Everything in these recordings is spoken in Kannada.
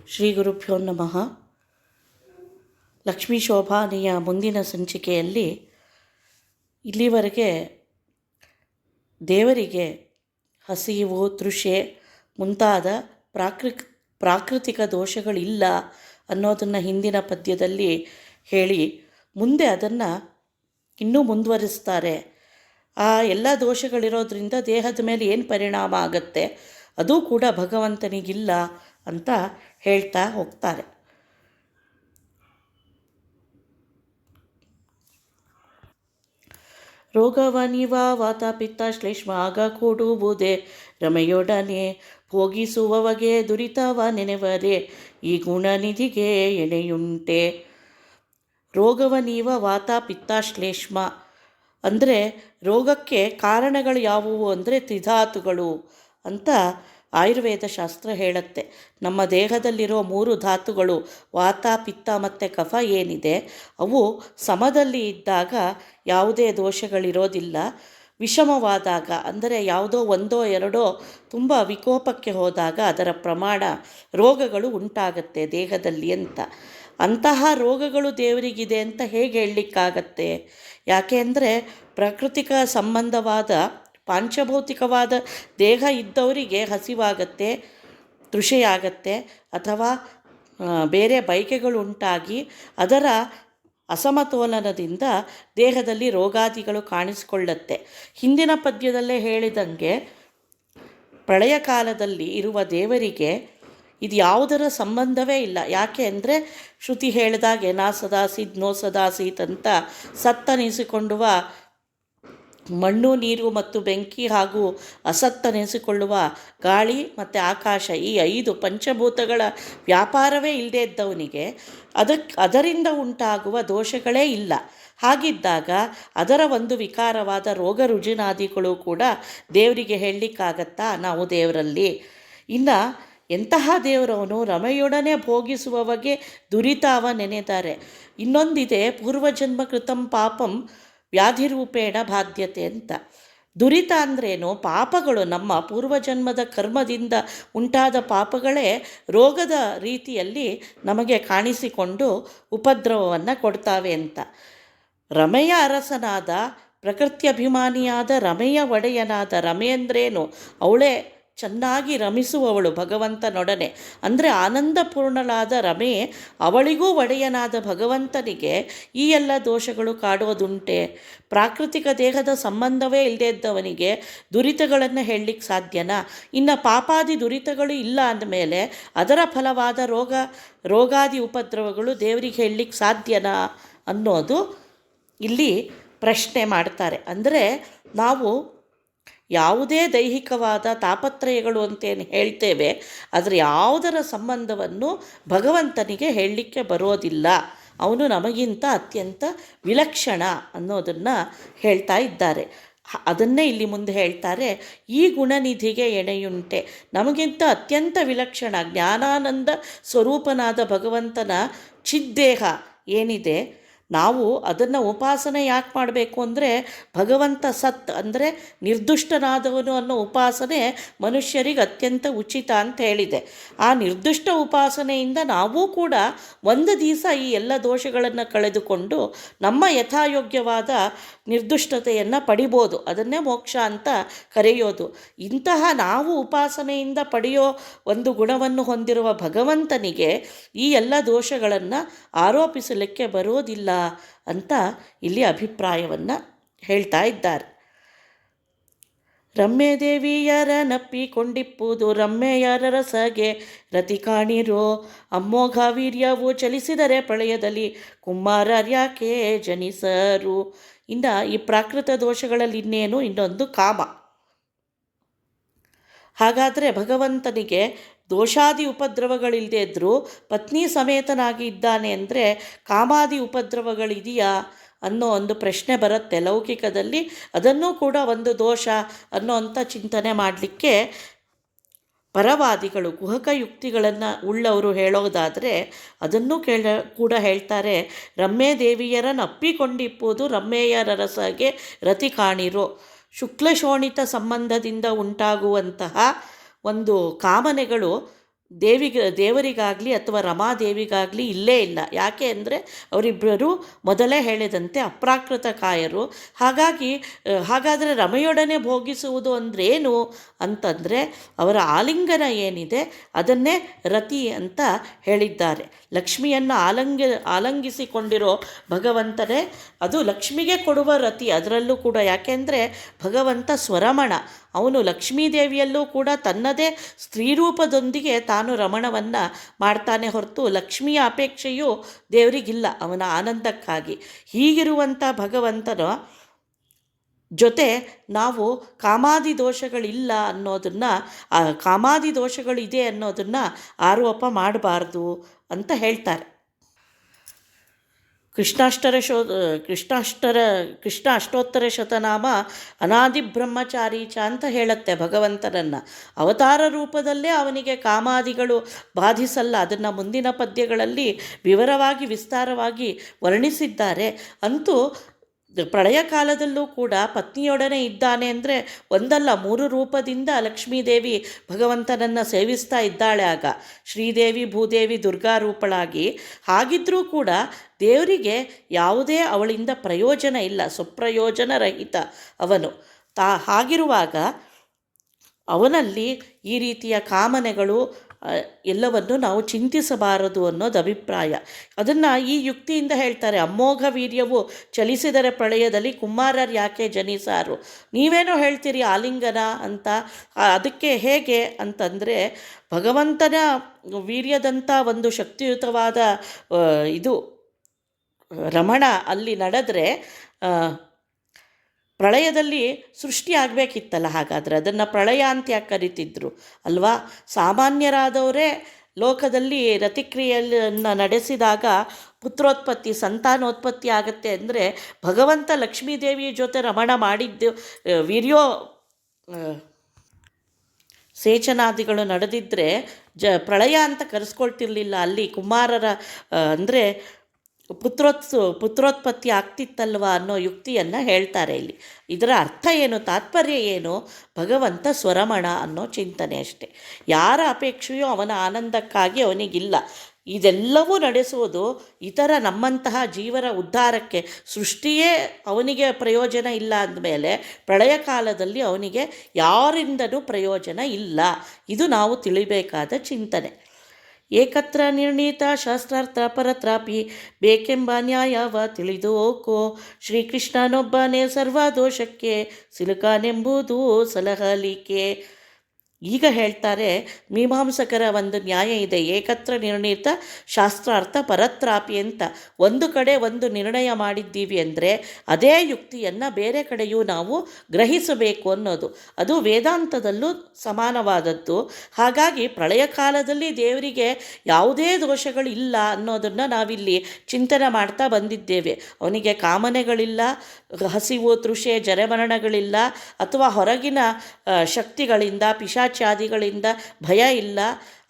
ಶ್ರೀ ಗುರುಭ್ಯೋ ನಮಃ. ಲಕ್ಷ್ಮೀ ಶೋಭಾನೆಯ ಮುಂದಿನ ಸಂಚಿಕೆಯಲ್ಲಿ ಇಲ್ಲಿವರೆಗೆ ದೇವರಿಗೆ ಹಸಿವು, ತೃಷೆ ಮುಂತಾದ ಪ್ರಾಕೃತಿಕ ದೋಷಗಳಿಲ್ಲ ಅನ್ನೋದನ್ನು ಹಿಂದಿನ ಪದ್ಯದಲ್ಲಿ ಹೇಳಿ ಮುಂದೆ ಅದನ್ನು ಇನ್ನೂ ಮುಂದುವರಿಸ್ತಾರೆ. ಆ ಎಲ್ಲ ದೋಷಗಳಿರೋದ್ರಿಂದ ದೇಹದ ಮೇಲೆ ಏನು ಪರಿಣಾಮ ಆಗುತ್ತೆ, ಅದು ಕೂಡ ಭಗವಂತನಿಗಿಲ್ಲ ಅಂತ ಹೇಳ್ತಾ ಹೋಗ್ತಾರೆ. ರೋಗವನಿವ ವಾತ ಪಿತ್ತ ಶ್ಲೇಷ್ಮ ಆಗ ಕೂಡುವುದೇ ರಮೆಯೊಡನೆ ಭೋಗಿಸುವವಗೆ ದುರಿತವ ನೆನೆವರೆ ಈ ಗುಣನಿಧಿಗೆ ಎಣೆಯುಂಟೆ. ರೋಗವನೀವ ವಾತ ಪಿತ್ತ ಶ್ಲೇಷ್ಮ ಅಂದರೆ ರೋಗಕ್ಕೆ ಕಾರಣಗಳು ಯಾವುವು ಅಂದರೆ ತ್ರಿಧಾತುಗಳು ಅಂತ ಆಯುರ್ವೇದ ಶಾಸ್ತ್ರ ಹೇಳುತ್ತೆ. ನಮ್ಮ ದೇಹದಲ್ಲಿರೋ 3 ಧಾತುಗಳು ವಾತ, ಪಿತ್ತ ಮತ್ತು ಕಫ ಏನಿದೆ ಅವು ಸಮದಲ್ಲಿ ಇದ್ದಾಗ ಯಾವುದೇ ದೋಷಗಳಿರೋದಿಲ್ಲ. ವಿಷಮವಾದಾಗ ಅಂದರೆ ಯಾವುದೋ ಒಂದೋ ಎರಡೋ ತುಂಬ ವಿಕೋಪಕ್ಕೆ ಹೋದಾಗ ಅದರ ಪ್ರಮಾಣ ರೋಗಗಳು ಉಂಟಾಗತ್ತೆ ದೇಹದಲ್ಲಿ ಅಂತ. ಅಂತಹ ರೋಗಗಳು ದೇವರಿಗಿದೆ ಅಂತ ಹೇಗೆ ಹೇಳಲಿಕ್ಕಾಗತ್ತೆ? ಯಾಕೆ ಅಂದರೆ ಪ್ರಾಕೃತಿಕ ಸಂಬಂಧವಾದ ಪಾಂಚಭೌತಿಕವಾದ ದೇಹ ಇದ್ದವರಿಗೆ ಹಸಿವಾಗತ್ತೆ, ತೃಷೆಯಾಗತ್ತೆ, ಅಥವಾ ಬೇರೆ ಬಯಕೆಗಳು ಉಂಟಾಗಿ ಅದರ ಅಸಮತೋಲನದಿಂದ ದೇಹದಲ್ಲಿ ರೋಗಾದಿಗಳು ಕಾಣಿಸಿಕೊಳ್ಳುತ್ತೆ. ಹಿಂದಿನ ಪದ್ಯದಲ್ಲೇ ಹೇಳಿದಂಗೆ ಪ್ರಳಯ ಕಾಲದಲ್ಲಿ ಇರುವ ದೇವರಿಗೆ ಇದು ಯಾವುದರ ಸಂಬಂಧವೇ ಇಲ್ಲ. ಯಾಕೆ ಅಂದರೆ ಶ್ರುತಿ ಹೇಳಿದಾಗೆ ನಾ ಸದಾಸೀತ್ ನೋ ಸದಾಸೀತ್ ಅಂತ ಸತ್ತನಿಸಿಕೊಳ್ಳುವ ಮಣ್ಣು, ನೀರು ಮತ್ತು ಬೆಂಕಿ ಹಾಗೂ ಅಸತ್ತನೆನಿಸಿಕೊಳ್ಳುವ ಗಾಳಿ ಮತ್ತು ಆಕಾಶ, ಈ 5 ಪಂಚಭೂತಗಳ ವ್ಯಾಪಾರವೇ ಇಲ್ಲದೇ ಇದ್ದವನಿಗೆ ಅದರಿಂದ ಉಂಟಾಗುವ ದೋಷಗಳೇ ಇಲ್ಲ. ಹಾಗಿದ್ದಾಗ ಅದರ ಒಂದು ವಿಕಾರವಾದ ರೋಗ ರುಜಿನಾದಿಗಳು ಕೂಡ ದೇವರಿಗೆ ಹೇಳಲಿಕ್ಕಾಗತ್ತಾ? ನಾವು ದೇವರಲ್ಲಿ ಇನ್ನು ಎಂತಹ ದೇವರವನು ರಮೆಯೊಡನೆ ಭೋಗಿಸುವವಗೆ ದುರಿತಾವ ನೆನೆದಾರೆ. ಇನ್ನೊಂದಿದೆ, ಪೂರ್ವಜನ್ಮ ಕೃತಂ ಪಾಪಂ ವ್ಯಾಧಿರೂಪೇಣ ಬಾಧ್ಯತೆ ಅಂತ. ದುರಿತ ಅಂದ್ರೇನು? ಪಾಪಗಳು, ನಮ್ಮ ಪೂರ್ವಜನ್ಮದ ಕರ್ಮದಿಂದ ಉಂಟಾದ ಪಾಪಗಳೇ ರೋಗದ ರೀತಿಯಲ್ಲಿ ನಮಗೆ ಕಾಣಿಸಿಕೊಂಡು ಉಪದ್ರವವನ್ನು ಕೊಡ್ತಾವೆ ಅಂತ. ರಮೆಯ ಅರಸನಾದ, ಪ್ರಕೃತ್ಯಭಿಮಾನಿಯಾದ ರಮೆಯ ಒಡೆಯನಾದ, ರಮೆ ಅಂದ್ರೇನು? ಅವಳೇ ಚೆನ್ನಾಗಿ ರಮಿಸುವವಳು ಭಗವಂತನೊಡನೆ ಅಂದರೆ ಆನಂದಪೂರ್ಣಳಾದ ರಮೆ, ಅವಳಿಗೂ ಒಡೆಯನಾದ ಭಗವಂತನಿಗೆ ಈ ಎಲ್ಲ ದೋಷಗಳು ಕಾಡೋದುಂಟೆ? ಪ್ರಾಕೃತಿಕ ದೇಹದ ಸಂಬಂಧವೇ ಇಲ್ಲದೇ ಇದ್ದವನಿಗೆ ದುರಿತಗಳನ್ನು ಹೇಳಲಿಕ್ಕೆ ಸಾಧ್ಯನಾ? ಇನ್ನು ಪಾಪಾದಿ ದುರಿತಗಳು ಇಲ್ಲ ಅಂದಮೇಲೆ ಅದರ ಫಲವಾದ ರೋಗಾದಿ ಉಪದ್ರವಗಳು ದೇವರಿಗೆ ಹೇಳಲಿಕ್ಕೆ ಸಾಧ್ಯನಾ ಅನ್ನೋದು ಇಲ್ಲಿ ಪ್ರಶ್ನೆ ಮಾಡ್ತಾರೆ. ಅಂದರೆ ನಾವು ಯಾವುದೇ ದೈಹಿಕವಾದ ತಾಪತ್ರಯಗಳು ಅಂತೇನು ಹೇಳ್ತೇವೆ, ಅದರ ಯಾವುದರ ಸಂಬಂಧವನ್ನು ಭಗವಂತನಿಗೆ ಹೇಳಲಿಕ್ಕೆ ಬರೋದಿಲ್ಲ. ಅವನು ನಮಗಿಂತ ಅತ್ಯಂತ ವಿಲಕ್ಷಣ ಅನ್ನೋದನ್ನು ಹೇಳ್ತಾ ಇದ್ದಾರೆ. ಅದನ್ನೇ ಇಲ್ಲಿ ಮುಂದೆ ಹೇಳ್ತಾರೆ, ಈ ಗುಣನಿಧಿಗೆ ಎಣೆಯುಂಟೆ. ನಮಗಿಂತ ಅತ್ಯಂತ ವಿಲಕ್ಷಣ ಜ್ಞಾನಾನಂದ ಸ್ವರೂಪನಾದ ಭಗವಂತನ ಚಿದ್ದೇಹ ಏನಿದೆ, ನಾವು ಅದನ್ನು ಉಪಾಸನೆ ಯಾಕೆ ಮಾಡಬೇಕು ಅಂದರೆ ಭಗವಂತ ಸತ್ ಅಂದರೆ ನಿರ್ದುಷ್ಟನಾದವನು ಅನ್ನೋ ಉಪಾಸನೆ ಮನುಷ್ಯರಿಗೆ ಅತ್ಯಂತ ಉಚಿತ ಅಂತ ಹೇಳಿದೆ. ಆ ನಿರ್ದುಷ್ಟ ಉಪಾಸನೆಯಿಂದ ನಾವು ಕೂಡ ಒಂದು ದಿವಸ ಈ ಎಲ್ಲ ದೋಷಗಳನ್ನು ಕಳೆದುಕೊಂಡು ನಮ್ಮ ಯಥಾಯೋಗ್ಯವಾದ ನಿರ್ದುಷ್ಟತೆಯನ್ನು ಪಡಿಬೋದು. ಅದನ್ನೇ ಮೋಕ್ಷ ಅಂತ ಕರೆಯೋದು. ಇಂತಹ ನಾವು ಉಪಾಸನೆಯಿಂದ ಪಡೆಯೋ ಒಂದು ಗುಣವನ್ನು ಹೊಂದಿರುವ ಭಗವಂತನಿಗೆ ಈ ಎಲ್ಲ ದೋಷಗಳನ್ನು ಆರೋಪಿಸಲಿಕ್ಕೆ ಬರೋದಿಲ್ಲ ಅಂತ ಇಲ್ಲಿ ಅಭಿಪ್ರಾಯವನ್ನು ಹೇಳ್ತಾ ಇದ್ದಾರೆ. ರಮ್ಯ ದೇವಿಯರ ನಪ್ಪಿಕೊಂಡಿಪ್ಪುದು ರಮ್ಮೆಯರ ರಸಗೆ ರತಿ ಕಾಣಿರೋ ಅಮ್ಮೋಘ ವೀರ್ಯವು ಚಲಿಸಿದರೆ ಪ್ರಳಯದಲ್ಲಿ ಕುಮಾರರ್ಯಾಕೆ ಜನಿಸರು. ಇನ್ನು ಈ ಪ್ರಾಕೃತ ದೋಷಗಳಲ್ಲಿ ಇನ್ನೊಂದು ಕಾಮ. ಹಾಗಾದರೆ ಭಗವಂತನಿಗೆ ದೋಷಾದಿ ಉಪದ್ರವಗಳಿಲ್ಲದೆ ಇದ್ದರೂ ಪತ್ನಿ ಸಮೇತನಾಗಿ ಇದ್ದಾನೆ ಅಂದರೆ ಕಾಮಾದಿ ಉಪದ್ರವಗಳಿದೆಯಾ ಅನ್ನೋ ಒಂದು ಪ್ರಶ್ನೆ ಬರುತ್ತೆ ಲೌಕಿಕದಲ್ಲಿ. ಅದನ್ನೂ ಕೂಡ ಒಂದು ದೋಷ ಅನ್ನೋಂಥ ಚಿಂತನೆ ಮಾಡಲಿಕ್ಕೆ ಪರವಾದಿಗಳು ಕುಹಕ ಯುಕ್ತಿಗಳನ್ನು ಉಳ್ಳವರು ಹೇಳೋದಾದರೆ ಅದನ್ನು ಕೂಡ ಹೇಳ್ತಾರೆ. ರಮ್ಯ ದೇವಿಯರನ್ನು ಅಪ್ಪಿಕೊಂಡಿಪ್ಪುದು ರಮ್ಮೆಯರ ರಸಗೆ ರತಿ ಕಾಣಿರೋ. ಶುಕ್ಲಶೋಣಿತ ಸಂಬಂಧದಿಂದ ಉಂಟಾಗುವಂತಹ ಒಂದು ಕಾಮನೆಗಳು ದೇವರಿಗಾಗಲಿ ಅಥವಾ ರಮಾದೇವಿಗಾಗಲಿ ಇಲ್ಲೇ ಇಲ್ಲ. ಯಾಕೆ ಅಂದರೆ ಅವರಿಬ್ಬರು ಮೊದಲೇ ಹೇಳಿದಂತೆ ಅಪ್ರಾಕೃತ ಕಾಯರು. ಹಾಗಾದರೆ ರಮೆಯೊಡನೆ ಭೋಗಿಸುವುದು ಅಂದ್ರೇನು ಅಂತಂದರೆ ಅವರ ಆಲಿಂಗನ ಏನಿದೆ ಅದನ್ನೇ ರತಿ ಅಂತ ಹೇಳಿದ್ದಾರೆ. ಲಕ್ಷ್ಮಿಯನ್ನು ಆಲಂಗಿಸಿಕೊಂಡಿರೋ ಭಗವಂತನೇ ಅದು ಲಕ್ಷ್ಮಿಗೆ ಕೊಡುವ ರತಿ. ಅದರಲ್ಲೂ ಕೂಡ ಯಾಕೆಂದರೆ ಭಗವಂತ ಸ್ವರಮಣ, ಅವನು ಲಕ್ಷ್ಮೀದೇವಿಯಲ್ಲೂ ಕೂಡ ತನ್ನದೇ ಸ್ತ್ರೀರೂಪದೊಂದಿಗೆ ತಾನು ರಮಣವನ್ನು ಮಾಡ್ತಾನೆ ಹೊರತು ಲಕ್ಷ್ಮಿಯ ಅಪೇಕ್ಷೆಯೂ ದೇವರಿಗಿಲ್ಲ ಅವನ ಆನಂದಕ್ಕಾಗಿ. ಹೀಗಿರುವಂಥ ಭಗವಂತನ ಜೊತೆ ನಾವು ಕಾಮಾದಿ ದೋಷಗಳಿಲ್ಲ ಅನ್ನೋದನ್ನು, ಕಾಮಾದಿ ದೋಷಗಳಿದೆ ಅನ್ನೋದನ್ನು ಆರೋಪ ಮಾಡಬಾರ್ದು ಅಂತ ಹೇಳ್ತಾರೆ. ಕೃಷ್ಣ ಅಷ್ಟೋತ್ತರ ಶತನಾಮ ಅನಾದಿ ಬ್ರಹ್ಮಚಾರಿ ಚ ಅಂತ ಹೇಳುತ್ತೆ ಭಗವಂತನನ್ನು. ಅವತಾರ ರೂಪದಲ್ಲೇ ಅವನಿಗೆ ಕಾಮಾದಿಗಳು ಬಾಧಿಸಲ್ಲ. ಅದನ್ನು ಮುಂದಿನ ಪದ್ಯಗಳಲ್ಲಿ ವಿವರವಾಗಿ ವಿಸ್ತಾರವಾಗಿ ವರ್ಣಿಸಿದ್ದಾರೆ. ಅಂತೂ ಪ್ರಳಯ ಕಾಲದಲ್ಲೂ ಕೂಡ ಪತ್ನಿಯೊಡನೆ ಇದ್ದಾನೆ ಅಂದರೆ ಒಂದಲ್ಲ 3 ರೂಪದಿಂದ ಲಕ್ಷ್ಮೀದೇವಿ ಭಗವಂತನನ್ನು ಸೇವಿಸ್ತಾ ಇದ್ದಾಳೆ. ಆಗ ಶ್ರೀದೇವಿ, ಭೂದೇವಿ, ದುರ್ಗಾ ರೂಪಳಾಗಿ. ಹಾಗಿದ್ರೂ ಕೂಡ ದೇವರಿಗೆ ಯಾವುದೇ ಅವಳಿಂದ ಪ್ರಯೋಜನ ಇಲ್ಲ, ಸ್ವಪ್ರಯೋಜನ ರಹಿತ ಅವನು. ಹಾಗಿರುವಾಗ ಅವನಲ್ಲಿ ಈ ರೀತಿಯ ಕಾಮನೆಗಳು ಎಲ್ಲವನ್ನು ನಾವು ಚಿಂತಿಸಬಾರದು ಅನ್ನೋದು ಅಭಿಪ್ರಾಯ. ಅದನ್ನು ಈ ಯುಕ್ತಿಯಿಂದ ಹೇಳ್ತಾರೆ. ಅಮೋಘ ವೀರ್ಯವು ಚಲಿಸಿದರೆ ಪ್ರಳಯದಲ್ಲಿ ಕುಮಾರರು ಯಾಕೆ ಜನಿಸಾರು? ನೀವೇನೋ ಹೇಳ್ತೀರಿ ಆಲಿಂಗನ ಅಂತ. ಅದಕ್ಕೆ ಹೇಗೆ ಅಂತಂದರೆ ಭಗವಂತನ ವೀರ್ಯದಂಥ ಒಂದು ಶಕ್ತಿಯುತವಾದ ಇದು ರಮಣ ಅಲ್ಲಿ ನಡೆದ್ರೆ ಪ್ರಳಯದಲ್ಲಿ ಸೃಷ್ಟಿ ಆಗಬೇಕಿತ್ತಲ್ಲ. ಹಾಗಾದರೆ ಅದನ್ನು ಪ್ರಳಯ ಅಂತ ಯಾಕೆ ಕರಿತಿದ್ರು ಅಲ್ವಾ? ಸಾಮಾನ್ಯರಾದವರೇ ಲೋಕದಲ್ಲಿ ರತಿಕ್ರಿಯೆಯನ್ನು ನಡೆಸಿದಾಗ ಪುತ್ರೋತ್ಪತ್ತಿ, ಸಂತಾನೋತ್ಪತ್ತಿ ಆಗುತ್ತೆ ಅಂದರೆ ಭಗವಂತ ಲಕ್ಷ್ಮೀದೇವಿಯ ಜೊತೆ ರಮಣ ಮಾಡಿದ್ದು ಸೇಚನಾದಿಗಳು ನಡೆದಿದ್ದರೆ ಪ್ರಳಯ ಅಂತ ಕರೆಸ್ಕೊಳ್ತಿರ್ಲಿಲ್ಲ. ಅಲ್ಲಿ ಕುಮಾರರ ಅಂದರೆ ಪುತ್ರೋತ್ಪತ್ತಿ ಆಗ್ತಿತ್ತಲ್ವ ಅನ್ನೋ ಯುಕ್ತಿಯನ್ನು ಹೇಳ್ತಾರೆ ಇಲ್ಲಿ. ಇದರ ಅರ್ಥ ಏನು, ತಾತ್ಪರ್ಯ ಏನು? ಭಗವಂತ ಸ್ವರಮಣ ಅನ್ನೋ ಚಿಂತನೆ ಅಷ್ಟೆ. ಯಾರ ಅಪೇಕ್ಷೆಯೂ ಅವನ ಆನಂದಕ್ಕಾಗಿ ಅವನಿಗಿಲ್ಲ. ಇದೆಲ್ಲವೂ ನಡೆಸುವುದು ಇತರ ನಮ್ಮಂತಹ ಜೀವರ ಉದ್ಧಾರಕ್ಕೆ. ಸೃಷ್ಟಿಯೇ ಅವನಿಗೆ ಪ್ರಯೋಜನ ಇಲ್ಲ ಅಂದಮೇಲೆ ಪ್ರಳಯ ಕಾಲದಲ್ಲಿ ಅವನಿಗೆ ಯಾರಿಂದನೂ ಪ್ರಯೋಜನ ಇಲ್ಲ. ಇದು ನಾವು ತಿಳಿಬೇಕಾದ ಚಿಂತನೆ. ಏಕತ್ರ ನಿರ್ಣೀತ ಶಾಸ್ತ್ರಾರ್ಥ ಪರತ್ರಾಪಿ ಬೇಕೆಂಬ ನ್ಯಾಯವ ತಿಳಿದೋಕೋ ಶ್ರೀಕೃಷ್ಣನೊಬ್ಬನೇ ಸರ್ವದೋಷಕ್ಕೆ ಸಿಲುಕಾನೆಂಬುದು ಸಲಹಲಿಕೆ. ಈಗ ಹೇಳ್ತಾರೆ ಮೀಮಾಂಸಕರ ಒಂದು ನ್ಯಾಯ ಇದೆ. ಏಕತ್ರ ನಿರ್ಣೀತ ಶಾಸ್ತ್ರಾರ್ಥ ಪರತ್ರಾಪಿ ಅಂತ. ಒಂದು ಕಡೆ ಒಂದು ನಿರ್ಣಯ ಮಾಡಿದ್ದೀವಿ ಅಂದರೆ ಅದೇ ಯುಕ್ತಿಯನ್ನು ಬೇರೆ ಕಡೆಯೂ ನಾವು ಗ್ರಹಿಸಬೇಕು ಅನ್ನೋದು. ಅದು ವೇದಾಂತದಲ್ಲೂ ಸಮಾನವಾದದ್ದು. ಹಾಗಾಗಿ ಪ್ರಳಯ ಕಾಲದಲ್ಲಿ ದೇವರಿಗೆ ಯಾವುದೇ ದೋಷಗಳಿಲ್ಲ ಅನ್ನೋದನ್ನು ನಾವಿಲ್ಲಿ ಚಿಂತನೆ ಮಾಡ್ತಾ ಬಂದಿದ್ದೇವೆ. ಅವನಿಗೆ ಕಾಮನೆಗಳಿಲ್ಲ, ಹಸಿವು, ತೃಷೆ, ಜರಮರಣಗಳಿಲ್ಲ, ಅಥವಾ ಹೊರಗಿನ ಶಕ್ತಿಗಳಿಂದ ಪಿಶಾಚಾದಿಗಳಿಂದ ಭಯ ಇಲ್ಲ,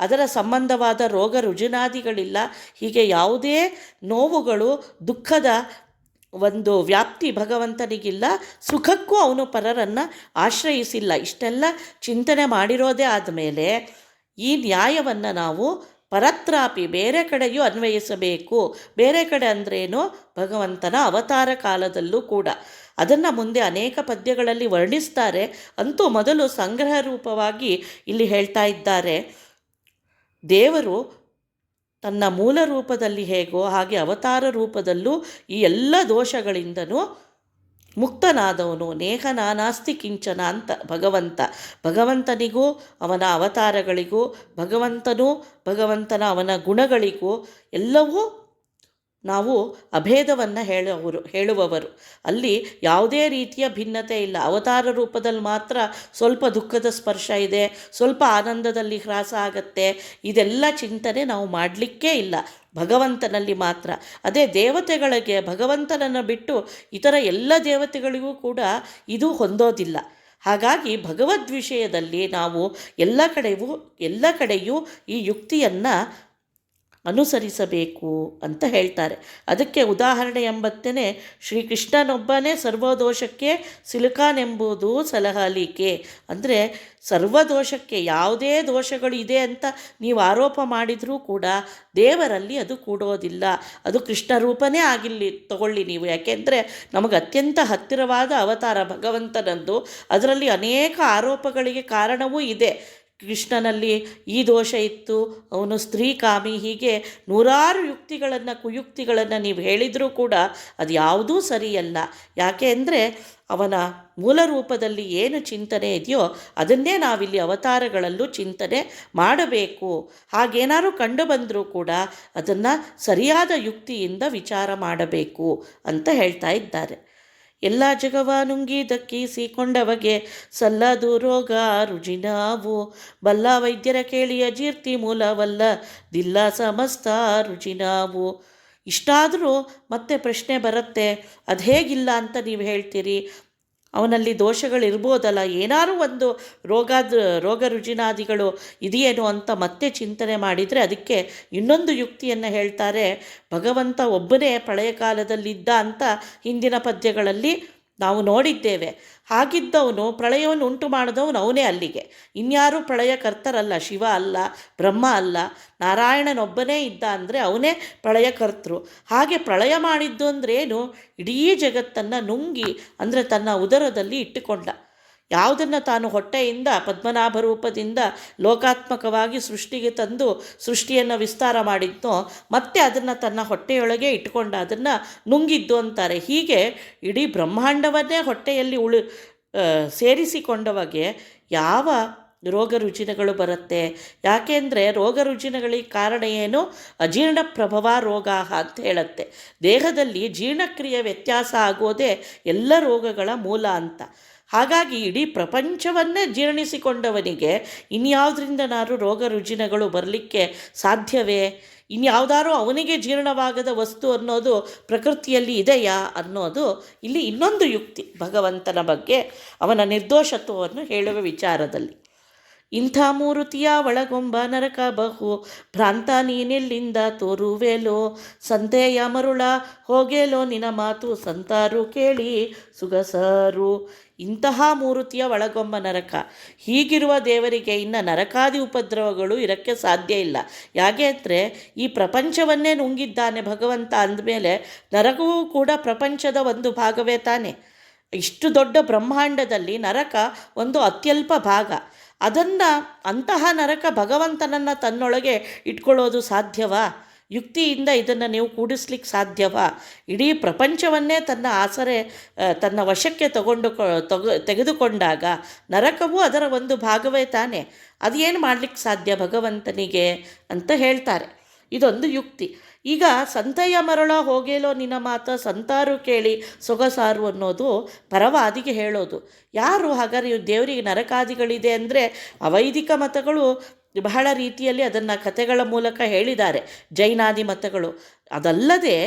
ಅದರ ಸಂಬಂಧವಾದ ರೋಗ ರುಜಿನಾದಿಗಳಿಲ್ಲ. ಹೀಗೆ ಯಾವುದೇ ನೋವುಗಳು, ದುಃಖದ ಒಂದು ವ್ಯಾಪ್ತಿ ಭಗವಂತನಿಗಿಲ್ಲ. ಸುಖಕ್ಕೂ ಅವನು ಪರರನ್ನು ಆಶ್ರಯಿಸಿಲ್ಲ. ಇಷ್ಟೆಲ್ಲ ಚಿಂತನೆ ಮಾಡಿರೋದೇ ಆದಮೇಲೆ ಈ ನ್ಯಾಯವನ್ನು ನಾವು ಪರತ್ರಾಪಿ ಬೇರೆ ಕಡೆಯೂ ಅನ್ವಯಿಸಬೇಕು. ಬೇರೆ ಕಡೆ ಅಂದ್ರೇನು? ಭಗವಂತನ ಅವತಾರ ಕಾಲದಲ್ಲೂ ಕೂಡ. ಅದನ್ನು ಮುಂದೆ ಅನೇಕ ಪದ್ಯಗಳಲ್ಲಿ ವರ್ಣಿಸ್ತಾರೆ. ಅಂತೂ ಮೊದಲು ಸಂಗ್ರಹ ರೂಪವಾಗಿ ಇಲ್ಲಿ ಹೇಳ್ತಾ ಇದ್ದಾರೆ. ದೇವರು ತನ್ನ ಮೂಲ ರೂಪದಲ್ಲಿ ಹೇಗೋ ಹಾಗೆ ಅವತಾರ ರೂಪದಲ್ಲೂ ಈ ಎಲ್ಲ ದೋಷಗಳಿಂದನೂ ಮುಕ್ತನಾದವನು. ನೇಹ ನಾನಾಸ್ತಿ ಕಿಂಚನ ಅಂತ ಭಗವಂತನಿಗೂ ಅವನ ಅವತಾರಗಳಿಗೂ ಭಗವಂತನ ಅವನ ಗುಣಗಳಿಗೂ ಎಲ್ಲವೂ ನಾವು ಅಭೇದವನ್ನು ಹೇಳುವವರು. ಅಲ್ಲಿ ಯಾವುದೇ ರೀತಿಯ ಭಿನ್ನತೆ ಇಲ್ಲ. ಅವತಾರ ರೂಪದಲ್ಲಿ ಮಾತ್ರ ಸ್ವಲ್ಪ ದುಃಖದ ಸ್ಪರ್ಶ ಇದೆ, ಸ್ವಲ್ಪ ಆನಂದದಲ್ಲಿ ಹ್ರಾಸ ಆಗತ್ತೆ. ಇದೆಲ್ಲ ಚಿಂತನೆ ನಾವು ಮಾಡಲಿಕ್ಕೇ ಇಲ್ಲ, ಭಗವಂತನಲ್ಲಿ ಮಾತ್ರ. ಅದೇ ದೇವತೆಗಳಿಗೆ ಭಗವಂತನನ್ನು ಬಿಟ್ಟು ಇತರ ಎಲ್ಲ ದೇವತೆಗಳಿಗೂ ಕೂಡ ಇದು ಹೊಂದೋದಿಲ್ಲ. ಹಾಗಾಗಿ ಭಗವದ್ ವಿಷಯದಲ್ಲಿ ನಾವು ಎಲ್ಲ ಕಡೆಯೂ ಈ ಯುಕ್ತಿಯನ್ನು ಅನುಸರಿಸಬೇಕು ಅಂತ ಹೇಳ್ತಾರೆ. ಅದಕ್ಕೆ ಉದಾಹರಣೆ ಎಂಬತ್ತೇ ಶ್ರೀಕೃಷ್ಣನೊಬ್ಬನೇ ಸರ್ವದೋಷಕ್ಕೆ ಸಿಲುಕಾನೆಂಬುದು ಸಲಹಲಿಕೆ. ಅಂದರೆ ಸರ್ವದೋಷಕ್ಕೆ ಯಾವುದೇ ದೋಷಗಳು ಇದೆ ಅಂತ ನೀವು ಆರೋಪ ಮಾಡಿದರೂ ಕೂಡ ದೇವರಲ್ಲಿ ಅದು ಕೂಡೋದಿಲ್ಲ. ಅದು ಕೃಷ್ಣ ರೂಪನೇ ತಗೊಳ್ಳಿ ನೀವು. ಯಾಕೆಂದರೆ ನಮಗೆ ಅತ್ಯಂತ ಹತ್ತಿರವಾದ ಅವತಾರ ಭಗವಂತನದ್ದು. ಅದರಲ್ಲಿ ಅನೇಕ ಆರೋಪಗಳಿಗೆ ಕಾರಣವೂ ಇದೆ. ಕೃಷ್ಣನಲ್ಲಿ ಈ ದೋಷ ಇತ್ತು, ಅವನು ಸ್ತ್ರೀಕಾಮಿ, ಹೀಗೆ ನೂರಾರು ಕುಯುಕ್ತಿಗಳನ್ನು ನೀವು ಹೇಳಿದರೂ ಕೂಡ ಅದು ಯಾವುದೂ ಸರಿಯಲ್ಲ. ಯಾಕೆ ಅಂದರೆ ಅವನ ಮೂಲ ರೂಪದಲ್ಲಿ ಏನು ಚಿಂತನೆ ಇದೆಯೋ ಅದನ್ನೇ ನಾವಿಲ್ಲಿ ಅವತಾರಗಳಲ್ಲೂ ಚಿಂತನೆ ಮಾಡಬೇಕು. ಹಾಗೇನಾದ್ರು ಕಂಡು ಬಂದರೂ ಕೂಡ ಅದನ್ನು ಸರಿಯಾದ ಯುಕ್ತಿಯಿಂದ ವಿಚಾರ ಮಾಡಬೇಕು ಅಂತ ಹೇಳ್ತಾ ಇದ್ದಾರೆ. ಎಲ್ಲ ಜಗವ ನುಂಗಿ ದಕ್ಕಿಸಿಕೊಂಡವಗೆ ಸಲ್ಲದು ರೋಗ ರುಜಿನಾವು, ಬಲ್ಲ ವೈದ್ಯರ ಕೇಳಿಯ ಜೀರ್ತಿ ಮೂಲವಲ್ಲ ದಿಲ್ಲ ಸಮಸ್ತ ರುಜಿನಾವು. ಇಷ್ಟಾದರೂ ಮತ್ತೆ ಪ್ರಶ್ನೆ ಬರುತ್ತೆ, ಅದು ಹೇಗಿಲ್ಲ ಅಂತ ನೀವು ಹೇಳ್ತೀರಿ? ಅವನಲ್ಲಿ ದೋಷಗಳಿರ್ಬೋದಲ್ಲ, ಏನಾದರೂ ಒಂದು ರೋಗ ರುಜಿನಾದಿಗಳು ಇದೆಯೇನೋ ಅಂತ ಮತ್ತೆ ಚಿಂತನೆ ಮಾಡಿದರೆ ಅದಕ್ಕೆ ಇನ್ನೊಂದು ಯುಕ್ತಿಯನ್ನು ಹೇಳ್ತಾರೆ. ಭಗವಂತ ಒಬ್ಬನೇ ಪ್ರಳಯ ಕಾಲದಲ್ಲಿದ್ದ ಅಂತ ಹಿಂದಿನ ಪದ್ಯಗಳಲ್ಲಿ ನಾವು ನೋಡಿದ್ದೇವೆ. ಹಾಗಿದ್ದವನು ಪ್ರಳಯವನ್ನು ಉಂಟು ಮಾಡಿದವನು ಅವನೇ ಅಲ್ಲಿಗೆ, ಇನ್ಯಾರೂ ಪ್ರಳಯಕರ್ತರಲ್ಲ. ಶಿವ ಅಲ್ಲ, ಬ್ರಹ್ಮ ಅಲ್ಲ, ನಾರಾಯಣನೊಬ್ಬನೇ ಇದ್ದ ಅಂದರೆ ಅವನೇ ಪ್ರಳಯಕರ್ತರು. ಹಾಗೆ ಪ್ರಳಯ ಮಾಡಿದ್ದು ಅಂದ್ರೇನು? ಇಡೀ ಜಗತ್ತನ್ನು ನುಂಗಿ ಅಂದರೆ ತನ್ನ ಉದರದಲ್ಲಿ ಇಟ್ಟುಕೊಂಡ. ಯಾವುದನ್ನು ತಾನು ಹೊಟ್ಟೆಯಿಂದ ಪದ್ಮನಾಭ ರೂಪದಿಂದ ಲೋಕಾತ್ಮಕವಾಗಿ ಸೃಷ್ಟಿಗೆ ತಂದು ಸೃಷ್ಟಿಯನ್ನು ವಿಸ್ತಾರ ಮಾಡಿದ್ನೋ ಮತ್ತೆ ಅದನ್ನು ತನ್ನ ಹೊಟ್ಟೆಯೊಳಗೆ ಇಟ್ಟುಕೊಂಡ, ಅದನ್ನು ನುಂಗಿದ್ದು ಅಂತಾರೆ. ಹೀಗೆ ಇಡೀ ಬ್ರಹ್ಮಾಂಡವನ್ನೇ ಹೊಟ್ಟೆಯಲ್ಲಿ ಸೇರಿಸಿಕೊಂಡವಗೆ ಯಾವ ರೋಗ ರುಜಿನಗಳು ಬರುತ್ತೆ? ಯಾಕೆಂದರೆ ರೋಗ ರುಜಿನಗಳಿಗೆ ಕಾರಣ ಏನು? ಅಜೀರ್ಣ ಪ್ರಭವ ರೋಗ ಅಂತ ಹೇಳುತ್ತೆ. ದೇಹದಲ್ಲಿ ಜೀರ್ಣಕ್ರಿಯೆ ವ್ಯತ್ಯಾಸ ಆಗೋದೇ ಎಲ್ಲ ರೋಗಗಳ ಮೂಲ ಅಂತ. ಹಾಗಾಗಿ ಇಡೀ ಪ್ರಪಂಚವನ್ನೇ ಜೀರ್ಣಿಸಿಕೊಂಡವನಿಗೆ ಇನ್ಯಾವುದರಿಂದನಾದ್ರೂ ರೋಗ ರುಜಿನಗಳು ಬರಲಿಕ್ಕೆ ಸಾಧ್ಯವೇ? ಇನ್ಯಾವುದಾದ್ರೂ ಅವನಿಗೆ ಜೀರ್ಣವಾಗದ ವಸ್ತು ಅನ್ನೋದು ಪ್ರಕೃತಿಯಲ್ಲಿ ಇದೆಯಾ ಅನ್ನೋದು ಇಲ್ಲಿ ಇನ್ನೊಂದು ಯುಕ್ತಿ ಭಗವಂತನ ಬಗ್ಗೆ, ಅವನ ನಿರ್ದೋಷತ್ವವನ್ನು ಹೇಳುವ ವಿಚಾರದಲ್ಲಿ. ಇಂಥ ಮೂರುತಿಯ ಒಳಗೊಂಬ ನರಕ ಬಹು ಭ್ರಾಂತ ನೀನೆಲ್ಲಿಂದ ತೋರುವೆಲೋ, ಸಂತೆಯ ಮರುಳ ಹೋಗೇಲೋ ನಿನ ಮಾತು ಸಂತಾರು ಕೇಳಿ ಸುಗಸಾರು. ಇಂತಹ ಮೂರುತಿಯ ಒಳಗೊಂಬ ನರಕ. ಹೀಗಿರುವ ದೇವರಿಗೆ ಇನ್ನು ನರಕಾದಿ ಉಪದ್ರವಗಳು ಇರೋಕ್ಕೆ ಸಾಧ್ಯ ಇಲ್ಲ. ಯಾಕೆ ಅಂದರೆ ಈ ಪ್ರಪಂಚವನ್ನೇ ನುಂಗಿದ್ದಾನೆ ಭಗವಂತ ಅಂದಮೇಲೆ ನರಕವೂ ಕೂಡ ಪ್ರಪಂಚದ ಒಂದು ಭಾಗವೇ ತಾನೆ. ಇಷ್ಟು ದೊಡ್ಡ ಬ್ರಹ್ಮಾಂಡದಲ್ಲಿ ನರಕ ಒಂದು ಅತ್ಯಲ್ಪ ಭಾಗ. ಅಂತಹ ನರಕ ಭಗವಂತನನ್ನು ತನ್ನೊಳಗೆ ಇಟ್ಕೊಳ್ಳೋದು ಸಾಧ್ಯವಾ? ಯುಕ್ತಿಯಿಂದ ಇದನ್ನು ನೀವು ಕೂಡಿಸ್ಲಿಕ್ಕೆ ಸಾಧ್ಯವಾ? ಇಡೀ ಪ್ರಪಂಚವನ್ನೇ ತನ್ನ ವಶಕ್ಕೆ ತೆಗೆದುಕೊಂಡಾಗ ನರಕವೂ ಅದರ ಒಂದು ಭಾಗವೇ ತಾನೆ. ಅದೇನು ಮಾಡಲಿಕ್ಕೆ ಸಾಧ್ಯ ಭಗವಂತನಿಗೆ ಅಂತ ಹೇಳ್ತಾರೆ. ಇದೊಂದು ಯುಕ್ತಿ. ಈಗ ಸಂತೆಯ ಮರಳ ಹೋಗೇಲೋ ನಿನ್ನ ಮಾತ ಸಂತಾರು ಕೇಳಿ ಸೊಗಸಾರು ಅನ್ನೋದು ಪರವಾದಿಗೆ ಹೇಳೋದು. ಯಾರು ಹಾಗಾದ್ರೆ ದೇವರಿಗೆ ನರಕಾದಿಗಳಿದೆ ಅಂದರೆ ಅವೈದಿಕ ಮತಗಳು ಬಹಳ ರೀತಿಯಲ್ಲಿ ಅದನ್ನು ಕಥೆಗಳ ಮೂಲಕ ಹೇಳಿದ್ದಾರೆ, ಜೈನಾದಿ ಮತಗಳು. ಅದಲ್ಲದೆ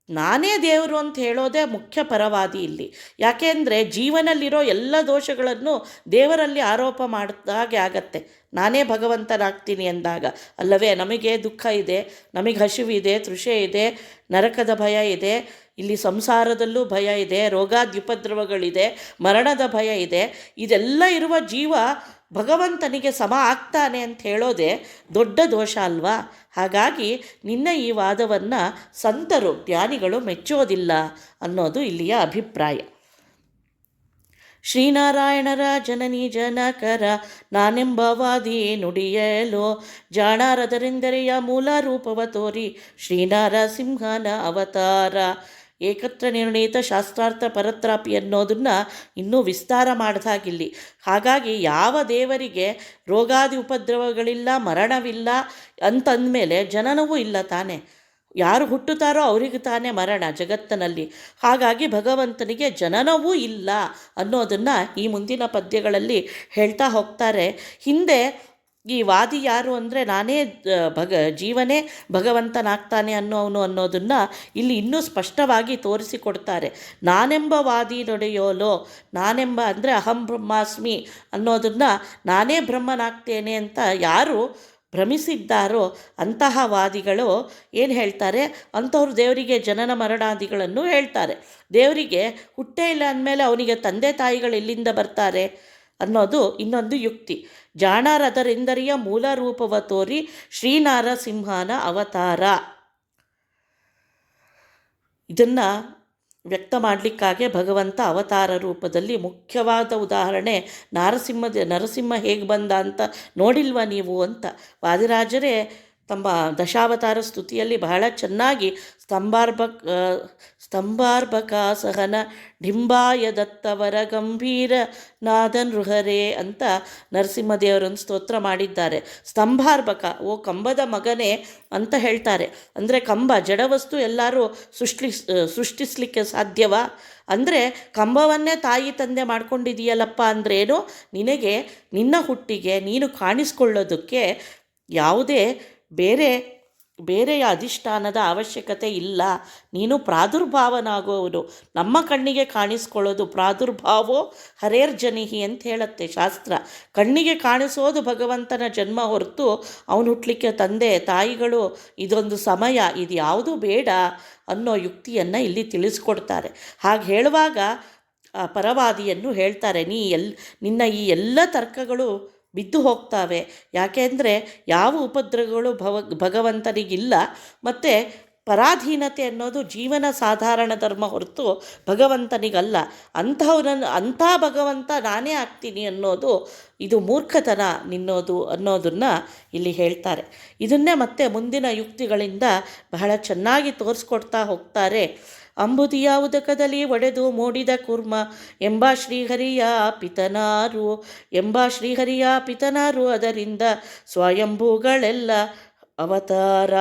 ನಾನೇ ದೇವರು ಅಂತ ಹೇಳೋದೇ ಮುಖ್ಯ ಪರವಾದಿ ಇಲ್ಲಿ. ಯಾಕೆಂದರೆ ಜೀವನಲ್ಲಿರೋ ಎಲ್ಲ ದೋಷಗಳನ್ನು ದೇವರಲ್ಲಿ ಆರೋಪ ಮಾಡಿದಾಗೆ ಆಗತ್ತೆ. ನಾನೇ ಭಗವಂತನಾಗ್ತೀನಿ ಎಂದಾಗ ಅಲ್ಲವೇ? ನಮಗೆ ದುಃಖ ಇದೆ, ನಮಗೆ ಹಸಿವಿದೆ, ತೃಷೆ ಇದೆ, ನರಕದ ಭಯ ಇದೆ, ಇಲ್ಲಿ ಸಂಸಾರದಲ್ಲೂ ಭಯ ಇದೆ, ರೋಗಾದ್ಯುಪದ್ರವಗಳಿದೆ, ಮರಣದ ಭಯ ಇದೆ. ಇದೆಲ್ಲ ಇರುವ ಜೀವ ಭಗವಂತನಿಗೆ ಸಮ ಆಗ್ತಾನೆ ಅಂತ ಹೇಳೋದೇ ದೊಡ್ಡ ದೋಷ ಅಲ್ವಾ? ಹಾಗಾಗಿ ನಿನ್ನ ಈ ವಾದವನ್ನು ಸಂತರು ಜ್ಞಾನಿಗಳು ಮೆಚ್ಚೋದಿಲ್ಲ ಅನ್ನೋದು ಇಲ್ಲಿಯ ಅಭಿಪ್ರಾಯ. ಶ್ರೀನಾರಾಯಣರ ಜನನಿ ಜನಕರ ನಾನೆಂಬವಾದಿ ನುಡಿಯಲೋ, ಜಾಣಾರದರೆಂದರೆಯ ಮೂಲ ರೂಪವ ತೋರಿ ಶ್ರೀನಾರ ಸಿಂಹನ ಅವತಾರ. ಏಕತ್ರ ನಿರ್ಣೀತ ಶಾಸ್ತ್ರಾರ್ಥ ಪರತ್ರಾಪಿ ಅನ್ನೋದನ್ನು ಇನ್ನೂ ವಿಸ್ತಾರ ಮಾಡಿದಾಗಿಲ್ಲಿ. ಹಾಗಾಗಿ ಯಾವ ದೇವರಿಗೆ ರೋಗಾದಿ ಉಪದ್ರವಗಳಿಲ್ಲ, ಮರಣವಿಲ್ಲ ಅಂತಂದಮೇಲೆ ಜನನವೂ ಇಲ್ಲ ತಾನೆ. ಯಾರು ಹುಟ್ಟುತ್ತಾರೋ ಅವರಿಗೆ ತಾನೇ ಮರಣ ಜಗತ್ತಿನಲ್ಲಿ. ಹಾಗಾಗಿ ಭಗವಂತನಿಗೆ ಜನನವೂ ಇಲ್ಲ ಅನ್ನೋದನ್ನು ಈ ಮುಂದಿನ ಪದ್ಯಗಳಲ್ಲಿ ಹೇಳ್ತಾ ಹೋಗ್ತಾರೆ. ಹಿಂದೆ ಈ ವಾದಿ ಯಾರು ಅಂದರೆ ನಾನೇ ಜೀವನೇ ಭಗವಂತನಾಗ್ತಾನೆ ಅನ್ನೋದನ್ನು ಇಲ್ಲಿ ಇನ್ನೂ ಸ್ಪಷ್ಟವಾಗಿ ತೋರಿಸಿಕೊಡ್ತಾರೆ. ನಾನೆಂಬ ವಾದಿ ನಡೆಯೋಲೋ, ನಾನೆಂಬ ಅಂದರೆ ಅಹಂ ಬ್ರಹ್ಮಾಸ್ಮಿ ಅನ್ನೋದನ್ನು ನಾನೇ ಬ್ರಹ್ಮನಾಗ್ತೇನೆ ಅಂತ ಯಾರು ಭ್ರಮಿಸಿದ್ದಾರೋ ಅಂತಹ ವಾದಿಗಳು ಏನು ಹೇಳ್ತಾರೆ, ಅಂಥವ್ರು ದೇವರಿಗೆ ಜನನ ಮರಣಾದಿಗಳನ್ನು ಹೇಳ್ತಾರೆ. ದೇವರಿಗೆ ಹುಟ್ಟೇ ಇಲ್ಲ ಅಂದಮೇಲೆ ಅವನಿಗೆ ತಂದೆ ತಾಯಿಗಳು ಎಲ್ಲಿಂದ ಬರ್ತಾರೆ ಅನ್ನೋದು ಇನ್ನೊಂದು ಯುಕ್ತಿ. ಜಾಣರದರೆಂದರಿಯ ಮೂಲ ರೂಪವ ತೋರಿ ಶ್ರೀನಾರಸಿಂಹನ ಅವತಾರ. ಇದನ್ನು ವ್ಯಕ್ತ ಮಾಡಲಿಕ್ಕಾಗೆ ಭಗವಂತ ಅವತಾರ ರೂಪದಲ್ಲಿ ಮುಖ್ಯವಾದ ಉದಾಹರಣೆ ನರಸಿಂಹ ಹೇಗೆ ಬಂದ ಅಂತ ನೋಡಿಲ್ವ ನೀವು ಅಂತ ವಾದಿರಾಜರೇ ತಮ್ಮ ದಶಾವತಾರ ಸ್ತುತಿಯಲ್ಲಿ ಬಹಳ ಚೆನ್ನಾಗಿ ಸ್ತಂಭಾರ್ಭಕಾಸಹನ ಡಿಂಬಾಯ ದತ್ತವರ ಗಂಭೀರ ನಾದ ನೃಹರೇ ಅಂತ ನರಸಿಂಹದೇವರನ್ನು ಸ್ತೋತ್ರ ಮಾಡಿದ್ದಾರೆ. ಸ್ತಂಭಾರ್ಭಕ, ಓ ಕಂಬದ ಮಗನೇ ಅಂತ ಹೇಳ್ತಾರೆ. ಅಂದರೆ ಕಂಬ ಜಡವಸ್ತು ಎಲ್ಲರೂ ಸೃಷ್ಟಿಸಲಿಕ್ಕೆ ಸಾಧ್ಯವಾ? ಅಂದರೆ ಕಂಬವನ್ನೇ ತಾಯಿ ತಂದೆ ಮಾಡ್ಕೊಂಡಿದೆಯಲ್ಲಪ್ಪ ಅಂದ್ರೇನು, ನಿನಗೆ ನಿನ್ನ ಹುಟ್ಟಿಗೆ ನೀನು ಕಾಣಿಸ್ಕೊಳ್ಳೋದಕ್ಕೆ ಯಾವುದೇ ಬೇರೆಯ ಅಧಿಷ್ಠಾನದ ಅವಶ್ಯಕತೆ ಇಲ್ಲ. ನೀನು ಪ್ರಾದುರ್ಭಾವನಾಗುವವನು. ನಮ್ಮ ಕಣ್ಣಿಗೆ ಕಾಣಿಸ್ಕೊಳ್ಳೋದು ಪ್ರಾದುರ್ಭಾವೋ ಹರೇರ್ಜನಿಹಿ ಅಂತ ಹೇಳುತ್ತೆ ಶಾಸ್ತ್ರ. ಕಣ್ಣಿಗೆ ಕಾಣಿಸೋದು ಭಗವಂತನ ಜನ್ಮ ಹೊರತು ಅವನು ಹುಟ್ಟಲಿಕ್ಕೆ ತಂದೆ ತಾಯಿಗಳು ಇದೊಂದು ಸಮಯ, ಇದು ಯಾವುದೂ ಬೇಡ ಅನ್ನೋ ಯುಕ್ತಿಯನ್ನು ಇಲ್ಲಿ ತಿಳಿಸ್ಕೊಡ್ತಾರೆ. ಹಾಗೆ ಹೇಳುವಾಗ ಪರವಾದಿಯನ್ನು ಹೇಳ್ತಾರೆ, ನಿನ್ನ ಈ ಎಲ್ಲ ತರ್ಕಗಳು ಬಿದ್ದು ಹೋಗ್ತವೆ. ಯಾಕೆಂದರೆ ಯಾವ ಉಪದ್ರವಗಳು ಭಗವಂತನಿಗಿಲ್ಲ. ಮತ್ತು ಪರಾಧೀನತೆ ಅನ್ನೋದು ಜೀವನ ಸಾಧಾರಣ ಧರ್ಮ ಹೊರತು ಭಗವಂತನಿಗಲ್ಲ. ಅಂಥ ಭಗವಂತ ನಾನೇ ಆಗ್ತೀನಿ ಅನ್ನೋದು ಇದು ಮೂರ್ಖತನ ಅನ್ನೋದನ್ನು ಇಲ್ಲಿ ಹೇಳ್ತಾರೆ. ಇದನ್ನೇ ಮತ್ತೆ ಮುಂದಿನ ಯುಕ್ತಿಗಳಿಂದ ಬಹಳ ಚೆನ್ನಾಗಿ ತೋರಿಸ್ಕೊಡ್ತಾ ಹೋಗ್ತಾರೆ. ಅಂಬುದಿಯ ಉದಕದಲ್ಲಿ ಒಡೆದು ಮೂಡಿದ ಕೂರ್ಮ ಎಂಬ ಶ್ರೀಹರಿಯ ಪಿತನಾರು ಅದರಿಂದ ಸ್ವಯಂಭೂಗಳೆಲ್ಲ ಅವತಾರ.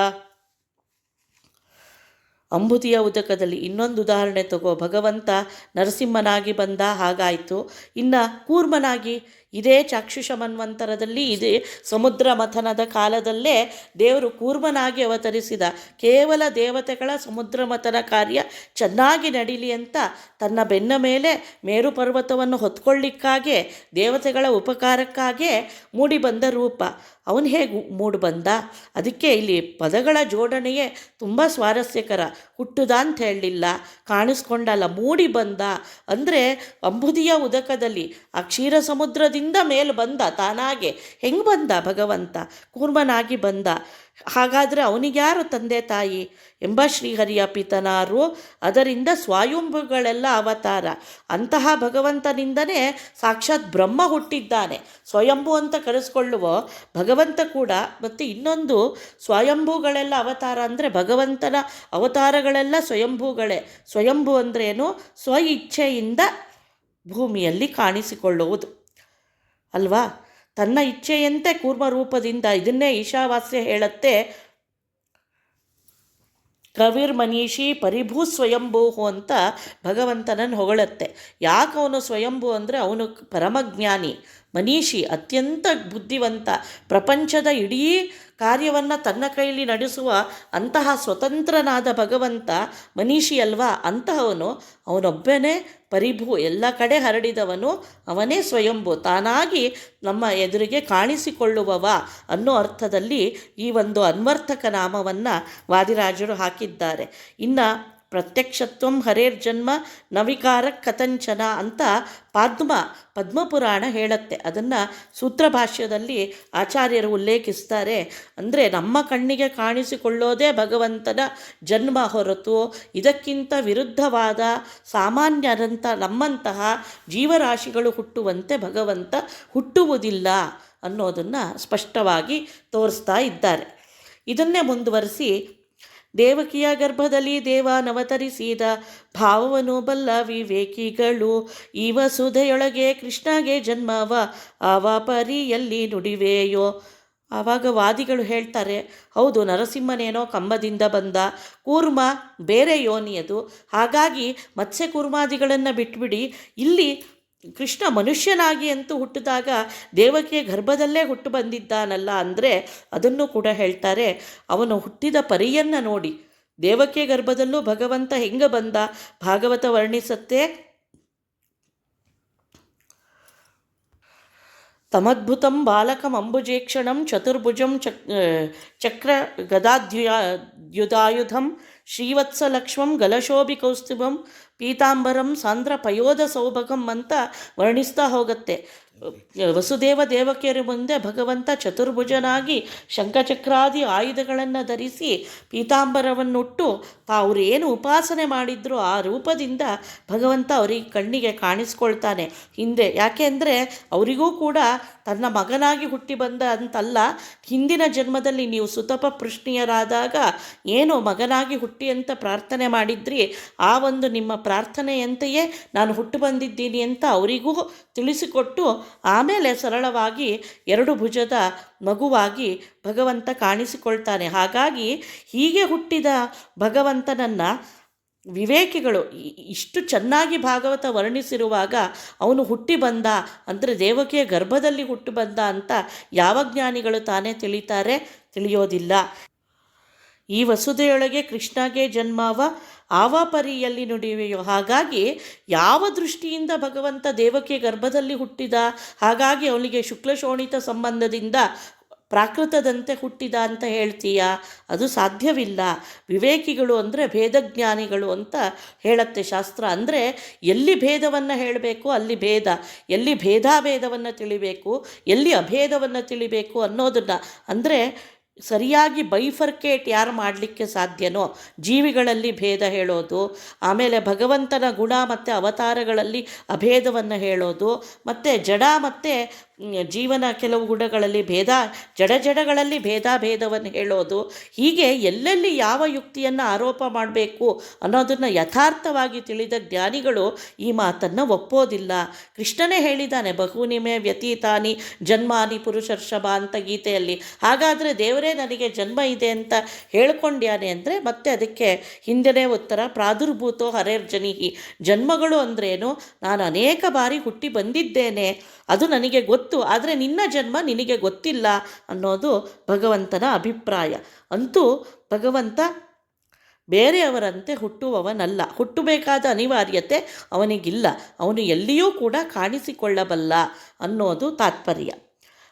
ಅಂಬುದಿಯ ಉದಕದಲ್ಲಿ ಇನ್ನೊಂದು ಉದಾಹರಣೆ ತಗೋ. ಭಗವಂತ ನರಸಿಂಹನಾಗಿ ಬಂದ, ಹಾಗಾಯಿತು. ಇನ್ನು ಕೂರ್ಮನಾಗಿ ಇದೇ ಚಾಕ್ಷುಷ ಮನ್ವಂತರದಲ್ಲಿ ಇದೇ ಸಮುದ್ರ ಮಥನದ ಕಾಲದಲ್ಲೇ ದೇವರು ಕೂರ್ಮನಾಗಿ ಅವತರಿಸಿದ. ಕೇವಲ ದೇವತೆಗಳ ಸಮುದ್ರ ಮಥನ ಕಾರ್ಯ ಚೆನ್ನಾಗಿ ನಡೀಲಿ ಅಂತ ತನ್ನ ಬೆನ್ನ ಮೇಲೆ ಮೇರು ಪರ್ವತವನ್ನು ಹೊತ್ಕೊಳ್ಳಿಕ್ಕಾಗೆ ದೇವತೆಗಳ ಉಪಕಾರಕ್ಕಾಗೇ ಮೂಡಿ ಬಂದ ರೂಪ. ಅವನು ಹೇಗೆ ಮೂಡಿ ಬಂದ? ಅದಕ್ಕೆ ಇಲ್ಲಿ ಪದಗಳ ಜೋಡಣೆಯೇ ತುಂಬ ಸ್ವಾರಸ್ಯಕರ. ಹುಟ್ಟುದ ಅಂತ ಹೇಳಲಿಲ್ಲ, ಕಾಣಿಸ್ಕೊಂಡಲ್ಲ, ಮೂಡಿ ಬಂದ ಅಂದರೆ ಅಂಬುದಿಯ ಉದಕದಲ್ಲಿ ಆ ಕ್ಷೀರ ಸಮುದ್ರದಿಂದ ಮೇಲೆ ಬಂದ. ತಾನಾಗೆ ಹೆಂಗೆ ಬಂದ ಭಗವಂತ? ಕೂರ್ಮನಾಗಿ ಬಂದ. ಹಾಗಾದರೆ ಅವನಿಗ್ಯಾರು ತಂದೆ ತಾಯಿ? ಎಂಬ ಶ್ರೀಹರಿಯ ಪಿತನಾರು ಅದರಿಂದ ಸ್ವಯಂಭುಗಳೆಲ್ಲ ಅವತಾರ. ಅಂತಹ ಭಗವಂತನಿಂದನೇ ಸಾಕ್ಷಾತ್ ಬ್ರಹ್ಮ ಹುಟ್ಟಿದ್ದಾನೆ. ಸ್ವಯಂಭು ಅಂತ ಕರೆಸ್ಕೊಳ್ಳುವ ಭಗವಂತ ಕೂಡ. ಮತ್ತು ಇನ್ನೊಂದು ಸ್ವಯಂಭುಗಳೆಲ್ಲ ಅವತಾರ ಅಂದರೆ ಭಗವಂತನ ಅವತಾರಗಳೆಲ್ಲ ಸ್ವಯಂಭುಗಳೇ. ಸ್ವಯಂಭು ಅಂದ್ರೇನು? ಸ್ವ ಇಚ್ಛೆಯಿಂದ ಭೂಮಿಯಲ್ಲಿ ಕಾಣಿಸಿಕೊಳ್ಳುವುದು ಅಲ್ವಾ? ತನ್ನ ಇಚ್ಛೆಯಂತೆ ಕೂರ್ಮ ರೂಪದಿಂದ. ಇದನ್ನೇ ಈಶಾವಾಸ್ಯ ಹೇಳುತ್ತೆ, ಕವಿರ್ಮನೀಷಿ ಪರಿಭೂ ಸ್ವಯಂಭೂ ಅಂತ ಭಗವಂತನನ್ನು ಹೊಗಳುತ್ತೆ. ಯಾಕೆ ಅವನು ಸ್ವಯಂಭೂ ಅಂದರೆ ಅವನು ಪರಮಜ್ಞಾನಿ, ಮನೀಷಿ, ಅತ್ಯಂತ ಬುದ್ಧಿವಂತ. ಪ್ರಪಂಚದ ಇಡೀ ಕಾರ್ಯವನ್ನು ತನ್ನ ಕೈಯಲ್ಲಿ ನಡೆಸುವ ಅಂತಹ ಸ್ವತಂತ್ರನಾದ ಭಗವಂತ ಮನೀಷಿ ಅಲ್ವಾ? ಅವನೊಬ್ಬನೇ ಪರಿಭೂ, ಎಲ್ಲ ಕಡೆ ಹರಡಿದವನು, ಅವನೇ ಸ್ವಯಂಭೂ, ತಾನಾಗಿ ನಮ್ಮ ಎದುರಿಗೆ ಕಾಣಿಸಿಕೊಳ್ಳುವವ ಅನ್ನೋ ಅರ್ಥದಲ್ಲಿ ಈ ಒಂದು ಅನ್ವರ್ಥಕ ನಾಮವನ್ನು ವಾದಿರಾಜರು ಹಾಕಿದ್ದಾರೆ. ಇನ್ನು ಪ್ರತ್ಯಕ್ಷತ್ವಂ ಹರೇರ್ಜನ್ಮ ನವಿಕಾರ ಕಥಂಚನ ಅಂತ ಪದ್ಮಪುರಾಣ ಹೇಳುತ್ತೆ. ಅದನ್ನು ಸೂತ್ರಭಾಷ್ಯದಲ್ಲಿ ಆಚಾರ್ಯರು ಉಲ್ಲೇಖಿಸ್ತಾರೆ. ಅಂದರೆ ನಮ್ಮ ಕಣ್ಣಿಗೆ ಕಾಣಿಸಿಕೊಳ್ಳೋದೇ ಭಗವಂತನ ಜನ್ಮ ಹೊರತು ಇದಕ್ಕಿಂತ ವಿರುದ್ಧವಾದ ಸಾಮಾನ್ಯರಂಥ ನಮ್ಮಂತಹ ಜೀವರಾಶಿಗಳು ಹುಟ್ಟುವಂತೆ ಭಗವಂತ ಹುಟ್ಟುವುದಿಲ್ಲ ಅನ್ನೋದನ್ನು ಸ್ಪಷ್ಟವಾಗಿ ತೋರಿಸ್ತಾ ಇದ್ದಾರೆ. ಇದನ್ನೇ ಮುಂದುವರಿಸಿ, ದೇವಕಿಯ ಗರ್ಭದಲ್ಲಿ ದೇವನವತರಿಸಿದ ಭಾವವನ್ನು ಬಲ್ಲ ವಿವೇಕಿಗಳು ಈ ವಸುಧೆಯೊಳಗೆ ಕೃಷ್ಣಗೆ ಜನ್ಮವ ಆವ ಪರಿಯಲ್ಲಿ ನುಡಿವೆಯೋ. ಆವಾಗ ವಾದಿಗಳು ಹೇಳ್ತಾರೆ, ಹೌದು, ನರಸಿಂಹನೇನೋ ಕಂಬದಿಂದ ಬಂದ, ಕೂರ್ಮ ಬೇರೆ ಯೋನಿಯದು, ಹಾಗಾಗಿ ಮತ್ಸ್ಯ ಕೂರ್ಮಾದಿಗಳನ್ನು ಬಿಟ್ಬಿಡಿ, ಇಲ್ಲಿ ಕೃಷ್ಣ ಮನುಷ್ಯನಾಗಿ ಅಂತೂ ಹುಟ್ಟಿದಾಗ ದೇವಕಿಯ ಗರ್ಭದಲ್ಲೇ ಹುಟ್ಟು ಬಂದಿದ್ದಾನಲ್ಲ ಅಂದರೆ ಅದನ್ನು ಕೂಡ ಹೇಳ್ತಾರೆ. ಅವನು ಹುಟ್ಟಿದ ಪರಿಯನ್ನು ನೋಡಿ, ದೇವಕಿಯ ಗರ್ಭದಲ್ಲೂ ಭಗವಂತ ಹೆಂಗೆ ಬಂದ ಭಾಗವತ ವರ್ಣಿಸುತ್ತೆ. ತಮದ್ಭುತಂ ಬಾಲಕಂ ಅಂಬುಜೇಕ್ಷಣಂ ಚತುರ್ಭುಜಂ ಚಕ್ರ ಗದಾದ್ಯುಧಾಯುಧಂ ಶ್ರೀವತ್ಸಲಕ್ಷ್ಮಂ ಗಲಶೋಭಿಕೌಸ್ತುಭಂ ಪೀತಾಂಬರಂ ಸಾಂದ್ರ ಪಯೋಧ ಸೌಭಗಂ ಅಂತ ವರ್ಣಿಸ್ತಾ ಹೋಗುತ್ತೆ. ವಸುದೇವ ದೇವಕಿಯರ ಮುಂದೆ ಭಗವಂತ ಚತುರ್ಭುಜನಾಗಿ ಶಂಖಚಕ್ರಾದಿ ಆಯುಧಗಳನ್ನು ಧರಿಸಿ ಪೀತಾಂಬರವನ್ನುಟ್ಟು ಅವರು ಏನು ಉಪಾಸನೆ ಮಾಡಿದ್ರು ಆ ರೂಪದಿಂದ ಭಗವಂತ ಅವರಿಗೆ ಕಣ್ಣಿಗೆ ಕಾಣಿಸ್ಕೊಳ್ತಾನೆ ಹಿಂದೆ. ಯಾಕೆ ಅಂದರೆ ಅವರಿಗೂ ಕೂಡ ತನ್ನ ಮಗನಾಗಿ ಹುಟ್ಟಿ ಬಂದ ಅಂತಲ್ಲ, ಹಿಂದಿನ ಜನ್ಮದಲ್ಲಿ ನೀವು ಸುತಪ ಪೃಷ್ಣಿಯರಾದಾಗ ಏನು ಮಗನಾಗಿ ಹುಟ್ಟಿ ಅಂತ ಪ್ರಾರ್ಥನೆ ಮಾಡಿದ್ರಿ, ಆ ಒಂದು ನಿಮ್ಮ ಪ್ರಾರ್ಥನೆಯಂತೆಯೇ ನಾನು ಹುಟ್ಟು ಬಂದಿದ್ದೀನಿ ಅಂತ ಅವರಿಗೂ ತಿಳಿಸಿಕೊಟ್ಟು ಆಮೇಲೆ ಸರಳವಾಗಿ ಎರಡು ಭುಜದ ಮಗುವಾಗಿ ಭಗವಂತ ಕಾಣಿಸಿಕೊಳ್ತಾನೆ. ಹಾಗಾಗಿ ಹೀಗೆ ಹುಟ್ಟಿದ ಭಗವಂತನನ್ನು ವಿವೇಕಿಗಳು ಇಷ್ಟು ಚೆನ್ನಾಗಿ ಭಾಗವತ ವರ್ಣಿಸಿರುವಾಗ ಅವನು ಹುಟ್ಟಿ ಬಂದ ಅಂದರೆ ದೇವಕಿಯ ಗರ್ಭದಲ್ಲಿ ಹುಟ್ಟು ಬಂದ ಅಂತ ಯಾವ ಜ್ಞಾನಿಗಳು ತಾನೇ ತಿಳಿತಾರೆ? ತಿಳಿಯೋದಿಲ್ಲ. ಈ ವಸುದೆಯೊಳಗೆ ಕೃಷ್ಣಗೆ ಜನ್ಮವ ಆವ ಪರಿಯಲ್ಲಿ ನುಡಿವೆಯೋ. ಹಾಗಾಗಿ ಯಾವ ದೃಷ್ಟಿಯಿಂದ ಭಗವಂತ ದೇವಕಿಯ ಗರ್ಭದಲ್ಲಿ ಹುಟ್ಟಿದ, ಹಾಗಾಗಿ ಅವನಿಗೆ ಶುಕ್ಲಶೋಣಿತ ಸಂಬಂಧದಿಂದ ಪ್ರಾಕೃತದಂತೆ ಹುಟ್ಟಿದ ಅಂತ ಹೇಳ್ತೀಯಾ? ಅದು ಸಾಧ್ಯವಿಲ್ಲ. ವಿವೇಕಿಗಳು ಅಂದರೆ ಭೇದಜ್ಞಾನಿಗಳು ಅಂತ ಹೇಳುತ್ತೆ ಶಾಸ್ತ್ರ. ಅಂದರೆ ಎಲ್ಲಿ ಭೇದವನ್ನು ಹೇಳಬೇಕು ಅಲ್ಲಿ ಭೇದ, ಎಲ್ಲಿ ಭೇದಾಭೇದವನ್ನು ತಿಳಿಬೇಕು, ಎಲ್ಲಿ ಅಭೇದವನ್ನು ತಿಳಿಬೇಕು ಅನ್ನೋದನ್ನು, ಅಂದರೆ ಸರಿಯಾಗಿ ಬೈಫರ್ಕೇಟ್ ಯಾರು ಮಾಡಲಿಕ್ಕೆ ಸಾಧ್ಯನೋ, ಜೀವಿಗಳಲ್ಲಿ ಭೇದ ಹೇಳೋದು, ಆಮೇಲೆ ಭಗವಂತನ ಗುಣ ಮತ್ತು ಅವತಾರಗಳಲ್ಲಿ ಅಭೇದವನ್ನು ಹೇಳೋದು, ಮತ್ತು ಜಡ ಮತ್ತು ಜೀವನ ಕೆಲವು ಗುಣಗಳಲ್ಲಿ ಭೇದ, ಜಡಗಳಲ್ಲಿ ಭೇದವನ್ನು ಹೇಳೋದು, ಹೀಗೆ ಎಲ್ಲೆಲ್ಲಿ ಯಾವ ಯುಕ್ತಿಯನ್ನು ಆರೋಪ ಮಾಡಬೇಕು ಅನ್ನೋದನ್ನು ಯಥಾರ್ಥವಾಗಿ ತಿಳಿದ ಜ್ಞಾನಿಗಳು ಈ ಮಾತನ್ನು ಒಪ್ಪೋದಿಲ್ಲ. ಕೃಷ್ಣನೇ ಹೇಳಿದ್ದಾನೆ, ಬಹೂನಿಮೆ ವ್ಯತೀತಾನಿ ಜನ್ಮಾನಿ ಪುರುಷರ್ಷಭ ಅಂತ ಗೀತೆಯಲ್ಲಿ. ಹಾಗಾದರೆ ದೇವರೇ ನನಗೆ ಜನ್ಮ ಇದೆ ಅಂತ ಹೇಳ್ಕೊಂಡ್ಯಾನೆ ಅಂದರೆ ಮತ್ತೆ ಅದಕ್ಕೆ ಹಿಂದೆನೇ ಉತ್ತರ, ಪ್ರಾದುರ್ಭೂತೋ ಹರೇರ್ಜನಿಹಿ. ಜನ್ಮಗಳು ಅಂದ್ರೇನು? ನಾನು ಅನೇಕ ಬಾರಿ ಹುಟ್ಟಿ ಬಂದಿದ್ದೇನೆ, ಅದು ನನಗೆ ಗೊತ್ತು, ಆದರೆ ನಿನ್ನ ಜನ್ಮ ನಿನಗೆ ಗೊತ್ತಿಲ್ಲ ಅನ್ನೋದು ಭಗವಂತನ ಅಭಿಪ್ರಾಯ. ಅಂತೂ ಭಗವಂತ ಬೇರೆಯವರಂತೆ ಹುಟ್ಟುವವನಲ್ಲ, ಹುಟ್ಟಬೇಕಾದ ಅನಿವಾರ್ಯತೆ ಅವನಿಗಿಲ್ಲ, ಅವನು ಎಲ್ಲಿಯೂ ಕೂಡ ಕಾಣಿಸಿಕೊಳ್ಳಬಲ್ಲ ಅನ್ನೋದು ತಾತ್ಪರ್ಯ.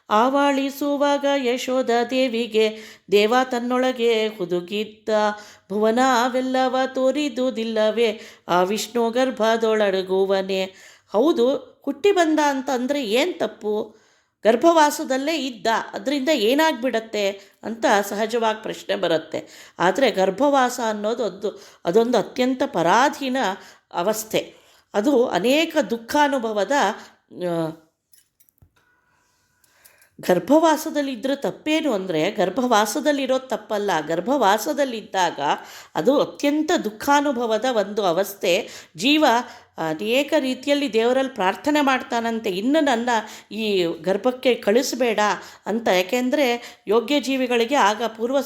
ಆವಾಳಿಸುವಾಗ ಯಶೋಧ ದೇವಿಗೆ ದೇವ ತನ್ನೊಳಗೆ ಹುದುಗಿದ್ದ ಭುವನವೆಲ್ಲವ ತೋರಿದುದಿಲ್ಲವೇ ಆ ವಿಷ್ಣು ಗರ್ಭದೊಳಗುವನೆ. ಹೌದು, ಹುಟ್ಟಿ ಬಂದ ಅಂತಂದರೆ ಏನು ತಪ್ಪು? ಗರ್ಭವಾಸದಲ್ಲೇ ಇದ್ದ, ಅದರಿಂದ ಏನಾಗ್ಬಿಡತ್ತೆ ಅಂತ ಸಹಜವಾಗಿ ಪ್ರಶ್ನೆ ಬರುತ್ತೆ. ಆದರೆ ಗರ್ಭವಾಸ ಅನ್ನೋದು ಅದೊಂದು ಅತ್ಯಂತ ಪರಾಧೀನ ಅವಸ್ಥೆ. ಅದು ಅನೇಕ ದುಃಖಾನುಭವದ ಗರ್ಭವಾಸದಲ್ಲಿದ್ದರೆ ತಪ್ಪೇನು ಅಂದರೆ, ಗರ್ಭವಾಸದಲ್ಲಿರೋದು ತಪ್ಪಲ್ಲ, ಗರ್ಭವಾಸದಲ್ಲಿದ್ದಾಗ ಅದು ಅತ್ಯಂತ ದುಃಖಾನುಭವದ ಒಂದು ಅವಸ್ಥೆ. ಜೀವ ಅನೇಕ ರೀತಿಯಲ್ಲಿ ದೇವರಲ್ಲಿ ಪ್ರಾರ್ಥನೆ ಮಾಡ್ತಾನಂತೆ, ಇನ್ನು ನನ್ನ ಈ ಗರ್ಭಕ್ಕೆ ಕಳಿಸಬೇಡ ಅಂತ. ಯಾಕೆಂದರೆ ಯೋಗ್ಯ ಜೀವಿಗಳಿಗೆ ಆಗ ಪೂರ್ವ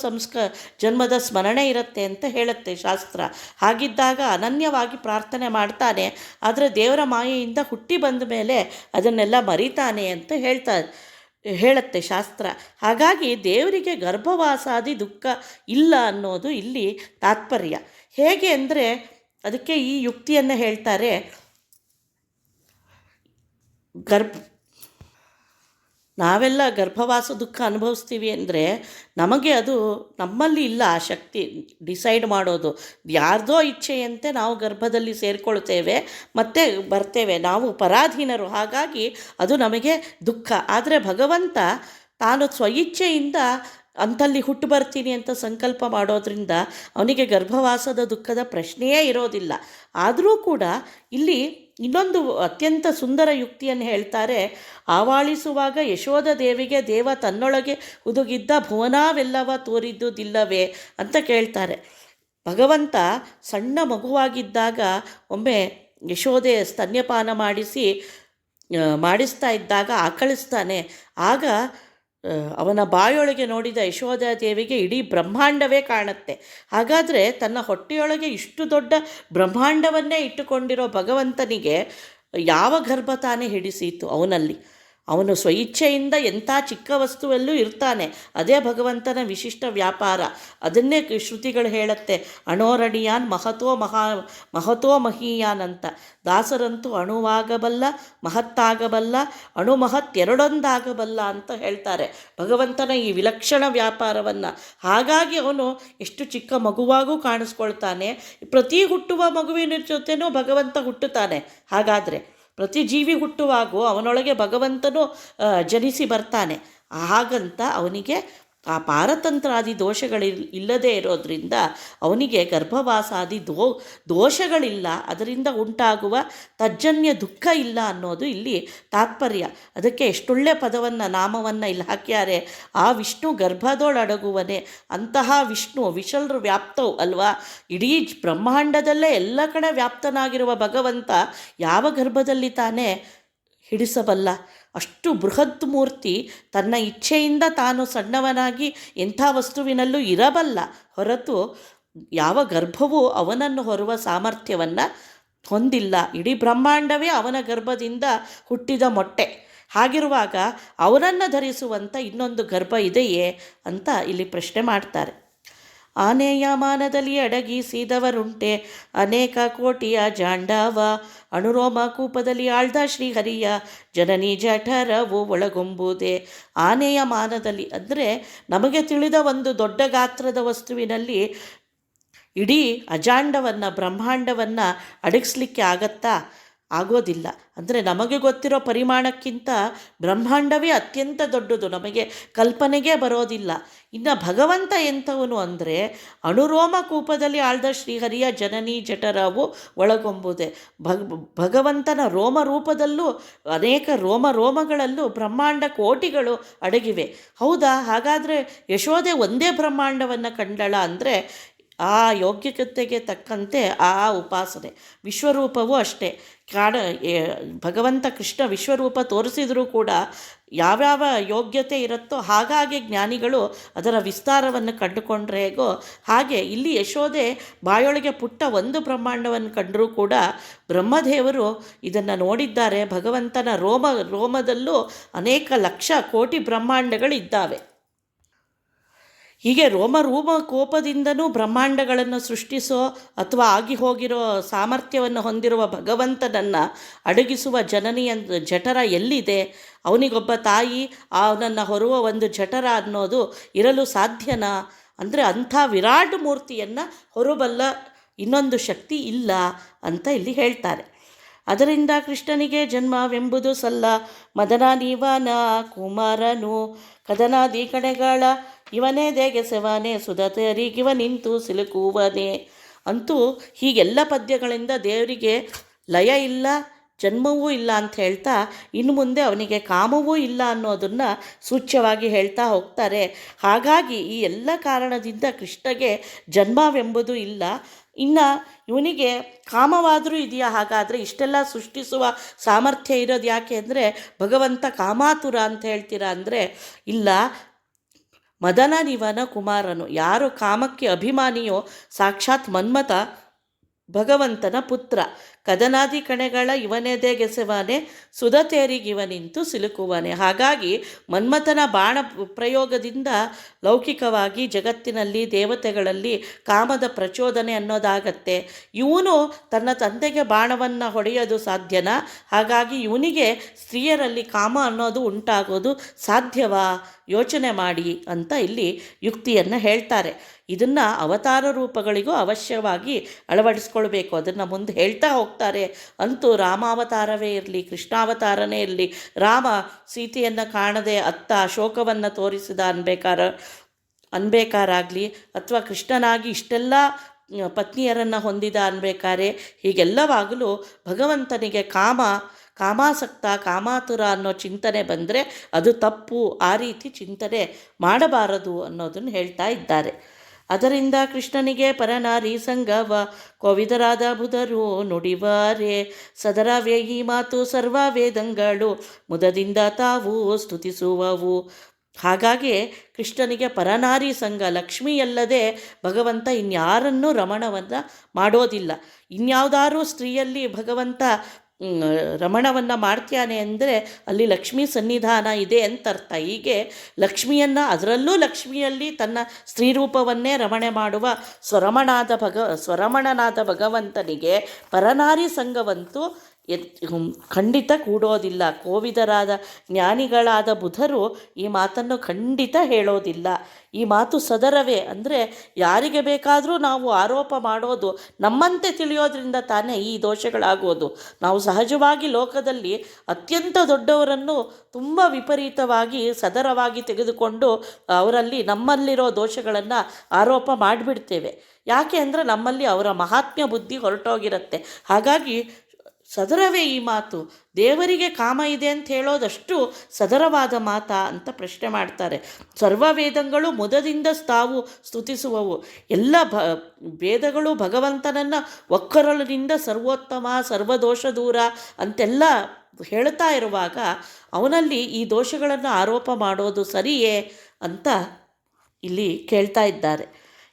ಜನ್ಮದ ಸ್ಮರಣೆ ಇರುತ್ತೆ ಅಂತ ಹೇಳುತ್ತೆ ಶಾಸ್ತ್ರ. ಹಾಗಿದ್ದಾಗ ಅನನ್ಯವಾಗಿ ಪ್ರಾರ್ಥನೆ ಮಾಡ್ತಾನೆ, ಆದರೆ ದೇವರ ಮಾಯೆಯಿಂದ ಹುಟ್ಟಿ ಬಂದ ಮೇಲೆ ಅದನ್ನೆಲ್ಲ ಮರಿತಾನೆ ಅಂತ ಹೇಳುತ್ತೆ ಶಾಸ್ತ್ರ. ಹಾಗಾಗಿ ದೇವರಿಗೆ ಗರ್ಭವಾಸಾದಿ ದುಃಖ ಇಲ್ಲ ಅನ್ನೋದು ಇಲ್ಲಿ ತಾತ್ಪರ್ಯ. ಹೇಗೆ ಅಂದರೆ ಅದಕ್ಕೆ ಈ ಯುಕ್ತಿಯನ್ನು ಹೇಳ್ತಾರೆ. ನಾವೆಲ್ಲ ಗರ್ಭವಾಸ ದುಃಖ ಅನುಭವಿಸ್ತೀವಿ ಅಂದರೆ ನಮಗೆ ಅದು ನಮ್ಮಲ್ಲಿ ಇಲ್ಲ ಆ ಶಕ್ತಿ ಡಿಸೈಡ್ ಮಾಡೋದು. ಯಾರ್ದೋ ಇಚ್ಛೆಯಂತೆ ನಾವು ಗರ್ಭದಲ್ಲಿ ಸೇರಿಕೊಳ್ತೇವೆ ಮತ್ತು ಬರ್ತೇವೆ, ನಾವು ಪರಾಧೀನರು. ಹಾಗಾಗಿ ಅದು ನಮಗೆ ದುಃಖ. ಆದರೆ ಭಗವಂತ ತಾನು ಸ್ವಇಚ್ಛೆಯಿಂದ ಅಂಥಲ್ಲಿ ಹುಟ್ಟು ಬರ್ತೀನಿ ಅಂತ ಸಂಕಲ್ಪ ಮಾಡೋದ್ರಿಂದ ಅವನಿಗೆ ಗರ್ಭವಾಸದ ದುಃಖದ ಪ್ರಶ್ನೆಯೇ ಇರೋದಿಲ್ಲ. ಆದರೂ ಕೂಡ ಇಲ್ಲಿ ಇನ್ನೊಂದು ಅತ್ಯಂತ ಸುಂದರ ಯುಕ್ತಿಯನ್ನು ಹೇಳ್ತಾರೆ. ಆವಾಳಿಸುವಾಗ ಯಶೋಧ ದೇವಿಗೆ ದೇವ ತನ್ನೊಳಗೆ ಹುದುಗಿದ್ದ ಭುವನವೆಲ್ಲವ ತೋರಿದ್ದುದಿಲ್ಲವೇ ಅಂತ ಕೇಳ್ತಾರೆ. ಭಗವಂತ ಸಣ್ಣ ಮಗುವಾಗಿದ್ದಾಗ ಒಮ್ಮೆ ಯಶೋಧೆ ಸ್ತನ್ಯಪಾನ ಮಾಡಿಸ್ತಾ ಇದ್ದಾಗ ಆಕಳಿಸ್ತಾನೆ. ಆಗ ಅವನ ಬಾಯೊಳಗೆ ನೋಡಿದ ಯಶೋಧ ದೇವಿಗೆ ಇಡೀ ಬ್ರಹ್ಮಾಂಡವೇ ಕಾಣುತ್ತೆ. ಹಾಗಾದರೆ ತನ್ನ ಹೊಟ್ಟೆಯೊಳಗೆ ಇಷ್ಟು ದೊಡ್ಡ ಬ್ರಹ್ಮಾಂಡವನ್ನೇ ಇಟ್ಟುಕೊಂಡಿರೋ ಭಗವಂತನಿಗೆ ಯಾವ ಗರ್ಭ ತಾನೇ ಹಿಡಿಸೀತು ಅವನಲ್ಲಿ? ಅವನು ಸ್ವಇಚ್ಛೆಯಿಂದ ಎಂಥ ಚಿಕ್ಕ ವಸ್ತುವಲ್ಲೂ ಇರ್ತಾನೆ. ಅದೇ ಭಗವಂತನ ವಿಶಿಷ್ಟ ವ್ಯಾಪಾರ. ಅದನ್ನೇ ಶ್ರುತಿಗಳು ಹೇಳುತ್ತೆ, ಅಣೋರಣೀಯಾನ್ ಮಹತೋ ಮಹೀಯಾನ್ ಅಂತ. ದಾಸರಂತೂ ಅಣುವಾಗಬಲ್ಲ, ಮಹತ್ತಾಗಬಲ್ಲ, ಅಣುಮಹತ್ ಎರಡೊಂದಾಗಬಲ್ಲ ಅಂತ ಹೇಳ್ತಾರೆ ಭಗವಂತನ ಈ ವಿಲಕ್ಷಣ ವ್ಯಾಪಾರವನ್ನು. ಹಾಗಾಗಿ ಅವನು ಎಷ್ಟು ಚಿಕ್ಕ ಮಗುವಾಗೂ ಕಾಣಿಸ್ಕೊಳ್ತಾನೆ. ಪ್ರತಿ ಹುಟ್ಟುವ ಮಗುವಿನ ಜೊತೆನೂ ಭಗವಂತ ಹುಟ್ಟುತ್ತಾನೆ. ಹಾಗಾದರೆ ಪ್ರತಿ ಜೀವಿ ಹುಟ್ಟುವಾಗೂ ಅವನೊಳಗೆ ಭಗವಂತನು ಜನಿಸಿ ಬರ್ತಾನೆ. ಹಾಗಂತ ಅವನಿಗೆ ಆ ಪಾರತಂತ್ರಾದಿ ಇಲ್ಲದೇ ಇರೋದರಿಂದ ಅವನಿಗೆ ಗರ್ಭವಾಸಾದಿ ದೋಷಗಳಿಲ್ಲ. ಅದರಿಂದ ಉಂಟಾಗುವ ತಜ್ಜನ್ಯ ದುಃಖ ಇಲ್ಲ ಅನ್ನೋದು ಇಲ್ಲಿ ತಾತ್ಪರ್ಯ. ಅದಕ್ಕೆ ಎಷ್ಟೊಳ್ಳೆ ಪದವನ್ನು ನಾಮವನ್ನು ಇಲ್ಲಿ ಹಾಕ್ಯಾರೆ. ಆ ವಿಷ್ಣು ಗರ್ಭದೊಳಡಗುವನೆ. ಅಂತಹ ವಿಷ್ಣು ವಿಶಲ್ರು ವ್ಯಾಪ್ತವು ಅಲ್ವಾ. ಇಡೀ ಬ್ರಹ್ಮಾಂಡದಲ್ಲೇ ಎಲ್ಲ ಕಡೆ ವ್ಯಾಪ್ತನಾಗಿರುವ ಭಗವಂತ ಯಾವ ಗರ್ಭದಲ್ಲಿ ತಾನೇ ಹಿಡಿಸಬಲ್ಲ? ಅಷ್ಟು ಬೃಹತ್ ಮೂರ್ತಿ ತನ್ನ ಇಚ್ಛೆಯಿಂದ ತಾನು ಸಣ್ಣವನಾಗಿ ಎಂಥ ವಸ್ತುವಿನಲ್ಲೂ ಇರಬಲ್ಲ ಹೊರತು ಯಾವ ಗರ್ಭವೂ ಅವನನ್ನು ಹೊರುವ ಸಾಮರ್ಥ್ಯವನ್ನು ಹೊಂದಿಲ್ಲ. ಇಡೀ ಬ್ರಹ್ಮಾಂಡವೇ ಅವನ ಗರ್ಭದಿಂದ ಹುಟ್ಟಿದ ಮೊಟ್ಟೆ. ಹಾಗಿರುವಾಗ ಅವನನ್ನು ಧರಿಸುವಂಥ ಇನ್ನೊಂದು ಗರ್ಭ ಇದೆಯೇ ಅಂತ ಇಲ್ಲಿ ಪ್ರಶ್ನೆ ಮಾಡ್ತಾರೆ. ಆನೆಯ ಮಾನದಲ್ಲಿ ಅಡಗಿಸಿದವರುಂಟೆ ಅನೇಕ ಕೋಟಿಯ ಜಾಂಡವ, ಅಣುರೋಮ ಕೂಪದಲ್ಲಿ ಆಳ್ದ ಶ್ರೀಹರಿಯ ಜನನಿ ಜಠರವು ಒಳಗೊಂಬುದೇ. ಆನೆಯ ಮಾನದಲ್ಲಿ ಅಂದರೆ ನಮಗೆ ತಿಳಿದ ಒಂದು ದೊಡ್ಡ ಗಾತ್ರದ ವಸ್ತುವಿನಲ್ಲಿ ಇಡೀ ಅಜಾಂಡವನ್ನು ಬ್ರಹ್ಮಾಂಡವನ್ನು ಅಡಗಿಸ್ಲಿಕ್ಕೆ ಆಗತ್ತಾ? ಆಗೋದಿಲ್ಲ. ಅಂದರೆ ನಮಗೆ ಗೊತ್ತಿರೋ ಪರಿಮಾಣಕ್ಕಿಂತ ಬ್ರಹ್ಮಾಂಡವೇ ಅತ್ಯಂತ ದೊಡ್ಡದು, ನಮಗೆ ಕಲ್ಪನೆಗೆ ಬರೋದಿಲ್ಲ. ಇನ್ನು ಭಗವಂತ ಎಂಥವನು ಅಂದರೆ ಅಣುರೋಮ ಕೂಪದಲ್ಲಿ ಆಳ್ದ ಶ್ರೀಹರಿಯ ಜನನಿ ಜಠರವು ಒಳಗೊಂಬುದೇ. ಭಗವಂತನ ರೋಮರೂಪದಲ್ಲೂ ಅನೇಕ ರೋಮಗಳಲ್ಲೂ ಬ್ರಹ್ಮಾಂಡ ಕೋಟಿಗಳು ಅಡಗಿವೆ. ಹೌದಾ? ಹಾಗಾದರೆ ಯಶೋದೆ ಒಂದೇ ಬ್ರಹ್ಮಾಂಡವನ್ನು ಕಂಡಳ ಅಂದರೆ ಆ ಯೋಗ್ಯತೆಗೆ ತಕ್ಕಂತೆ ಆ ಉಪಾಸನೆ. ವಿಶ್ವರೂಪವೂ ಅಷ್ಟೇ. ಭಗವಂತ ಕೃಷ್ಣ ವಿಶ್ವರೂಪ ತೋರಿಸಿದರೂ ಕೂಡ ಯಾವ್ಯಾವ ಯೋಗ್ಯತೆ ಇರುತ್ತೋ ಹಾಗಾಗಿ ಜ್ಞಾನಿಗಳು ಅದರ ವಿಸ್ತಾರವನ್ನು ಕಂಡುಕೊಂಡ್ರೆ ಹೇಗೋ ಹಾಗೆ ಇಲ್ಲಿ ಯಶೋದೆ ಬಾಯೊಳಗೆ ಪುಟ್ಟ ಒಂದು ಬ್ರಹ್ಮಾಂಡವನ್ನು ಕಂಡರೂ ಕೂಡ ಬ್ರಹ್ಮದೇವರು ಇದನ್ನು ನೋಡಿದ್ದಾರೆ. ಭಗವಂತನ ರೋಮದಲ್ಲೂ ಅನೇಕ ಲಕ್ಷ ಕೋಟಿ ಬ್ರಹ್ಮಾಂಡಗಳಿದ್ದಾವೆ. ಹೀಗೆ ರೋಮ ಕೋಪದಿಂದನೂ ಬ್ರಹ್ಮಾಂಡಗಳನ್ನು ಸೃಷ್ಟಿಸೋ ಅಥವಾ ಆಗಿ ಹೋಗಿರೋ ಸಾಮರ್ಥ್ಯವನ್ನು ಹೊಂದಿರುವ ಭಗವಂತನನ್ನು ಅಡಗಿಸುವ ಜನನಿಯ ಜಠರ ಎಲ್ಲಿದೆ? ಅವನಿಗೊಬ್ಬ ತಾಯಿ, ಅವನನ್ನು ಹೊರುವ ಒಂದು ಜಠರ ಅನ್ನೋದು ಇರಲು ಸಾಧ್ಯನಾ? ಅಂದರೆ ಅಂಥ ವಿರಾಟ್ ಮೂರ್ತಿಯನ್ನು ಹೊರಬಲ್ಲ ಇನ್ನೊಂದು ಶಕ್ತಿ ಇಲ್ಲ ಅಂತ ಇಲ್ಲಿ ಹೇಳ್ತಾರೆ. ಅದರಿಂದ ಕೃಷ್ಣನಿಗೆ ಜನ್ಮವೆಂಬುದು ಸಲ್ಲ, ಮದನ ನೀವನ ಕುಮಾರನು ಕದನಾದಿ ಕಣೆಗಳ ಇವನೇ ದೇಗೆಸೆವನೇ ಸುಧತರಿಗಿವ ನಿಂತು ಸಿಲುಕುವನೇ. ಅಂತೂ ಹೀಗೆಲ್ಲ ಪದ್ಯಗಳಿಂದ ದೇವರಿಗೆ ಲಯ ಇಲ್ಲ, ಜನ್ಮವೂ ಇಲ್ಲ ಅಂತ ಹೇಳ್ತಾ ಇನ್ನು ಮುಂದೆ ಅವನಿಗೆ ಕಾಮವೂ ಇಲ್ಲ ಅನ್ನೋದನ್ನು ಸೂಚ್ಯವಾಗಿ ಹೇಳ್ತಾ ಹೋಗ್ತಾರೆ. ಹಾಗಾಗಿ ಈ ಎಲ್ಲ ಕಾರಣದಿಂದ ಕೃಷ್ಣಗೆ ಜನ್ಮವೆಂಬುದು ಇಲ್ಲ. ಇನ್ನು ಇವನಿಗೆ ಕಾಮವಾದರೂ ಇದೆಯಾ? ಹಾಗಾದರೆ ಇಷ್ಟೆಲ್ಲ ಸೃಷ್ಟಿಸುವ ಸಾಮರ್ಥ್ಯ ಇರೋದು ಯಾಕೆ ಅಂದರೆ ಭಗವಂತ ಕಾಮಾತುರ ಅಂತ ಹೇಳ್ತೀರಾ ಅಂದರೆ ಇಲ್ಲ. ಮದನ ನಿವನ ಕುಮಾರನು, ಯಾರು ಕಾಮಕ್ಕೆ ಅಭಿಮಾನಿಯೋ ಸಾಕ್ಷಾತ್ ಮನ್ಮಥ ಭಗವಂತನ ಪುತ್ರ. ಕದನಾದಿ ಕಣೆಗಳ ಇವನೆದೆಗೆಸೆವನೇ ಸುಧತೇರಿಗಿವನಿಂತು ಸಿಲುಕುವನೆ. ಹಾಗಾಗಿ ಮನ್ಮಥನ ಬಾಣ ಪ್ರಯೋಗದಿಂದ ಲೌಕಿಕವಾಗಿ ಜಗತ್ತಿನಲ್ಲಿ ದೇವತೆಗಳಲ್ಲಿ ಕಾಮದ ಪ್ರಚೋದನೆ ಅನ್ನೋದಾಗತ್ತೆ. ಇವನು ತನ್ನ ತಂದೆಗೆ ಬಾಣವನ್ನು ಹೊಡೆಯೋದು ಸಾಧ್ಯನಾ? ಹಾಗಾಗಿ ಇವನಿಗೆ ಸ್ತ್ರೀಯರಲ್ಲಿ ಕಾಮ ಅನ್ನೋದು ಉಂಟಾಗೋದು ಸಾಧ್ಯವಾ? ಯೋಚನೆ ಮಾಡಿ ಅಂತ ಇಲ್ಲಿ ಯುಕ್ತಿಯನ್ನು ಹೇಳ್ತಾರೆ. ಇದನ್ನು ಅವತಾರ ರೂಪಗಳಿಗೂ ಅವಶ್ಯವಾಗಿ ಅಳವಡಿಸ್ಕೊಳ್ಬೇಕು. ಅದನ್ನು ಮುಂದೆ ಹೇಳ್ತಾ ಹೋಗ್ತಾರೆ. ಅಂತೂ ರಾಮಾವತಾರವೇ ಇರಲಿ, ಕೃಷ್ಣಾವತಾರನೇ ಇರಲಿ, ರಾಮ ಸೀತೆಯನ್ನು ಕಾಣದೆ ಅತ್ತ ಶೋಕವನ್ನು ತೋರಿಸಿದ ಅನ್ಬೇಕಾರಾಗಲಿ ಅಥವಾ ಕೃಷ್ಣನಾಗಿ ಇಷ್ಟೆಲ್ಲ ಪತ್ನಿಯರನ್ನು ಹೊಂದಿದ ಅನ್ಬೇಕಾರೆ, ಹೀಗೆಲ್ಲವಾಗಲೂ ಭಗವಂತನಿಗೆ ಕಾಮಾಸಕ್ತ ಕಾಮಾತುರ ಅನ್ನೋ ಚಿಂತನೆ ಬಂದರೆ ಅದು ತಪ್ಪು. ಆ ರೀತಿ ಚಿಂತನೆ ಮಾಡಬಾರದು ಅನ್ನೋದನ್ನು ಹೇಳ್ತಾ ಇದ್ದಾರೆ. ಅದರಿಂದ ಕೃಷ್ಣನಿಗೆ ಪರನಾರಿ ಸಂಗವ ಕೋವಿದರಾದ ಬುಧರು ನುಡಿವಾರೆ ಸದರವೇ ಈ ಮಾತು ಸರ್ವ ವೇದಂಗಳು ಮುದದಿಂದ ತಾವು ಸ್ತುತಿಸುವವು. ಹಾಗಾಗಿ ಕೃಷ್ಣನಿಗೆ ಪರನಾರಿ ಸಂಘ, ಲಕ್ಷ್ಮಿಯಲ್ಲದೆ ಭಗವಂತ ಇನ್ಯಾರನ್ನೂ ರಮಣವನ್ನು ಮಾಡೋದಿಲ್ಲ. ಇನ್ಯಾವುದಾದ್ರೂ ಸ್ತ್ರೀಯಲ್ಲಿ ಭಗವಂತ ರಮಣವನ್ನು ಮಾಡ್ತಾನೆ ಅಂದರೆ ಅಲ್ಲಿ ಲಕ್ಷ್ಮೀ ಸನ್ನಿಧಾನ ಇದೆ ಅಂತ ಅರ್ಥ. ಹೀಗೆ ಲಕ್ಷ್ಮಿಯನ್ನು, ಅದರಲ್ಲೂ ಲಕ್ಷ್ಮಿಯಲ್ಲಿ ತನ್ನ ಸ್ತ್ರೀರೂಪವನ್ನೇ ರಮಣೆ ಮಾಡುವ ಸ್ವರಮಣನಾದ ಭಗವಂತನಿಗೆ ಪರನಾರಿ ಸಂಘವಂತೂ ಖಂಡಿತ ಕೂಡೋದಿಲ್ಲ. ಕೋವಿದರಾದ ಜ್ಞಾನಿಗಳಾದ ಬುಧರು ಈ ಮಾತನ್ನು ಖಂಡಿತ ಹೇಳೋದಿಲ್ಲ. ಈ ಮಾತು ಸದರವೇ. ಅಂದರೆ ಯಾರಿಗೆ ಬೇಕಾದರೂ ನಾವು ಆರೋಪ ಮಾಡೋದು ನಮ್ಮಂತೆ ತಿಳಿಯೋದ್ರಿಂದ ತಾನೇ ಈ ದೋಷಗಳಾಗೋದು. ನಾವು ಸಹಜವಾಗಿ ಲೋಕದಲ್ಲಿ ಅತ್ಯಂತ ದೊಡ್ಡವರನ್ನು ತುಂಬ ವಿಪರೀತವಾಗಿ ಸದರವಾಗಿ ತೆಗೆದುಕೊಂಡು ಅವರಲ್ಲಿ ನಮ್ಮಲ್ಲಿರೋ ದೋಷಗಳನ್ನು ಆರೋಪ ಮಾಡಿಬಿಡ್ತೇವೆ. ಯಾಕೆ ಅಂದರೆ ನಮ್ಮಲ್ಲಿ ಅವರ ಮಹಾತ್ಮ್ಯ ಬುದ್ಧಿ ಹೊರಟೋಗಿರುತ್ತೆ. ಹಾಗಾಗಿ ಸದರವೇ ಈ ಮಾತು. ದೇವರಿಗೆ ಕಾಮ ಇದೆ ಅಂತ ಹೇಳೋದಷ್ಟು ಸದರವಾದ ಮಾತಾ ಅಂತ ಪ್ರಶ್ನೆ ಮಾಡ್ತಾರೆ. ಸರ್ವ ವೇದಗಳು ಮುದದಿಂದ ತಾವು ಸ್ತುತಿಸುವವು. ಎಲ್ಲ ವೇದಗಳು ಭಗವಂತನನ್ನು ಒಕ್ಕರಲಿನಿಂದ ಸರ್ವೋತ್ತಮ, ಸರ್ವದೋಷ ದೂರ ಅಂತೆಲ್ಲ ಹೇಳ್ತಾ ಇರುವಾಗ ಅವನಲ್ಲಿ ಈ ದೋಷಗಳನ್ನು ಆರೋಪ ಮಾಡೋದು ಸರಿಯೇ ಅಂತ ಇಲ್ಲಿ ಕೇಳ್ತಾ ಇದ್ದಾರೆ.